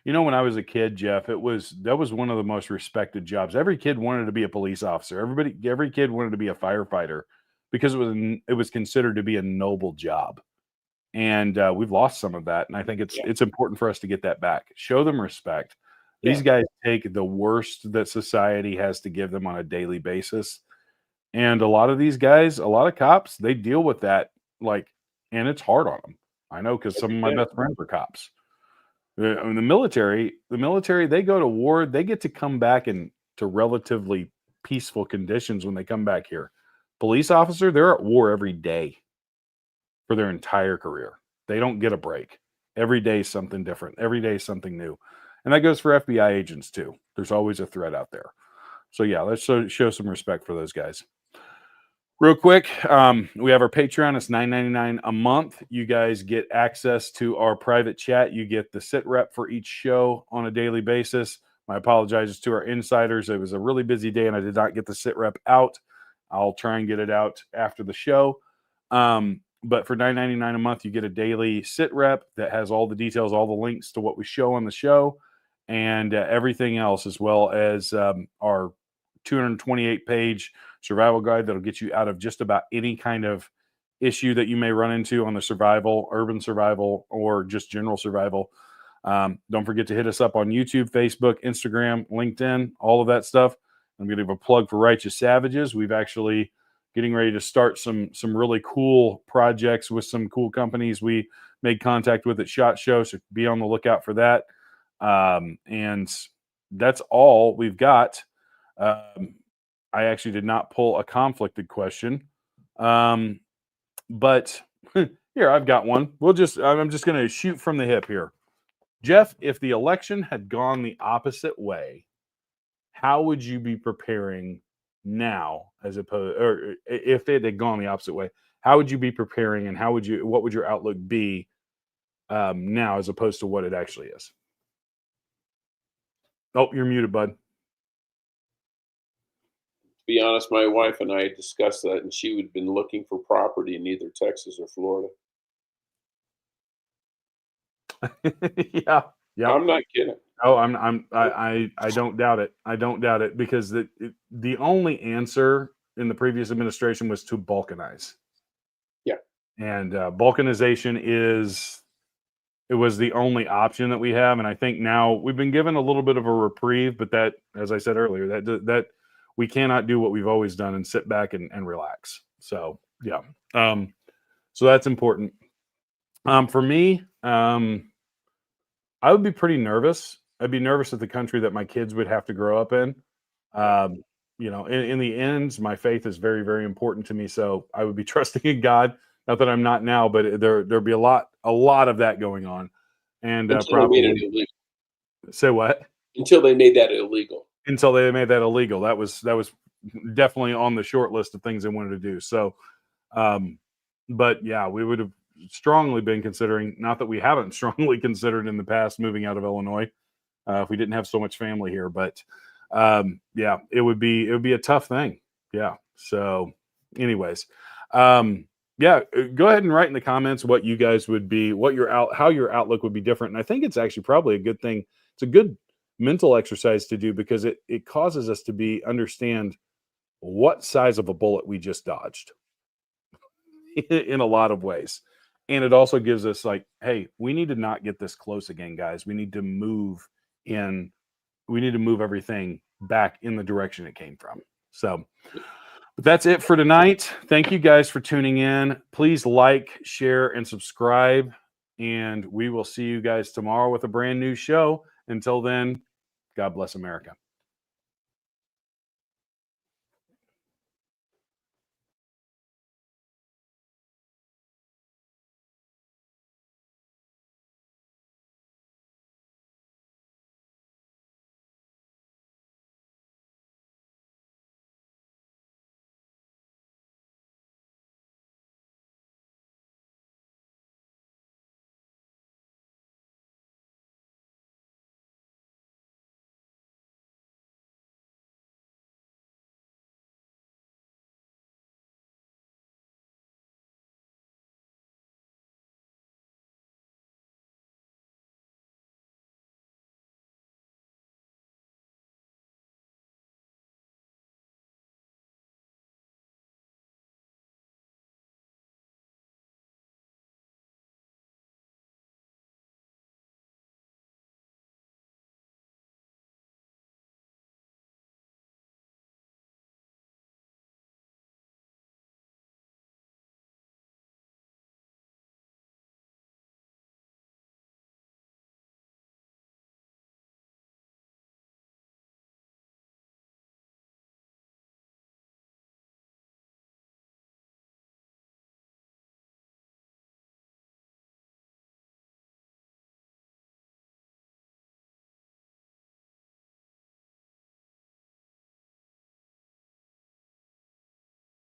When I was a kid, Jeff, that was one of the most respected jobs. Every kid wanted to be a police officer. Every kid wanted to be a firefighter because it was considered to be a noble job. And we've lost some of that. And I think it's important for us to get that back. Show them respect. These guys take the worst that society has to give them on a daily basis. And a lot of these guys, a lot of cops, they deal with that, and it's hard on them. I know, because some of my best friends are cops. I mean, the military, they go to war, they get to come back to relatively peaceful conditions when they come back here. Police officer, they're at war every day for their entire career. They don't get a break. Every day is something different. Every day is something new. And that goes for FBI agents too. There's always a threat out there. So yeah, let's show some respect for those guys. Real quick, we have our Patreon. It's $9.99 a month. You guys get access to our private chat. You get the sit rep for each show on a daily basis. My apologies to our insiders. It was a really busy day and I did not get the sit rep out. I'll try and get it out after the show. But for $9.99 a month, you get a daily sit rep that has all the details, all the links to what we show on the show, and everything else, as well as our 228-page survival guide that'll get you out of just about any kind of issue that you may run into on the survival, urban survival, or just general survival. Don't forget to hit us up on YouTube, Facebook, Instagram, LinkedIn, all of that stuff. I'm going to give a plug for Righteous Savages. We've actually getting ready to start some really cool projects with some cool companies we made contact with at SHOT Show, so be on the lookout for that. And that's all we've got. I actually did not pull a conflicted question, but here I've got one. I'm just going to shoot from the hip here. Jeff, if the election had gone the opposite way, how would you be preparing now, as opposed, or if it had gone the opposite way, how would you be preparing, and what would your outlook be now as opposed to what it actually is? Oh, you're muted, bud. To be honest, my wife and I had discussed that, and she would have been looking for property in either Texas or Florida. Yeah. I'm not kidding. Oh, I don't doubt it. I don't doubt it, because the only answer in the previous administration was to balkanize. Yeah. And balkanization was the only option that we have. And I think now we've been given a little bit of a reprieve, but that, as I said earlier, that we cannot do what we've always done and sit back and relax. So yeah. So that's important. For me, I would be pretty nervous. I'd be nervous at the country that my kids would have to grow up in. In the end, my faith is very, very important to me. So I would be trusting in God. Not that I'm not now, but there'd be a lot of that going on. And probably they made it illegal. Say what? Until they made that illegal. Until they made that illegal. That was definitely on the short list of things they wanted to do. So, but yeah, we would have strongly been considering, not that we haven't strongly considered in the past, moving out of Illinois if we didn't have so much family here. But yeah, it would be a tough thing. Yeah. So anyways, yeah, go ahead and write in the comments what you guys would be, how your outlook would be different. And I think it's actually probably a good thing. It's a good mental exercise to do, because it causes us to understand what size of a bullet we just dodged in a lot of ways. And it also gives us like, hey, we need to not get this close again, guys. We need to move everything back in the direction it came from. So, but that's it for tonight. Thank you guys for tuning in. Please like, share, and subscribe. And we will see you guys tomorrow with a brand new show. Until then, God bless America.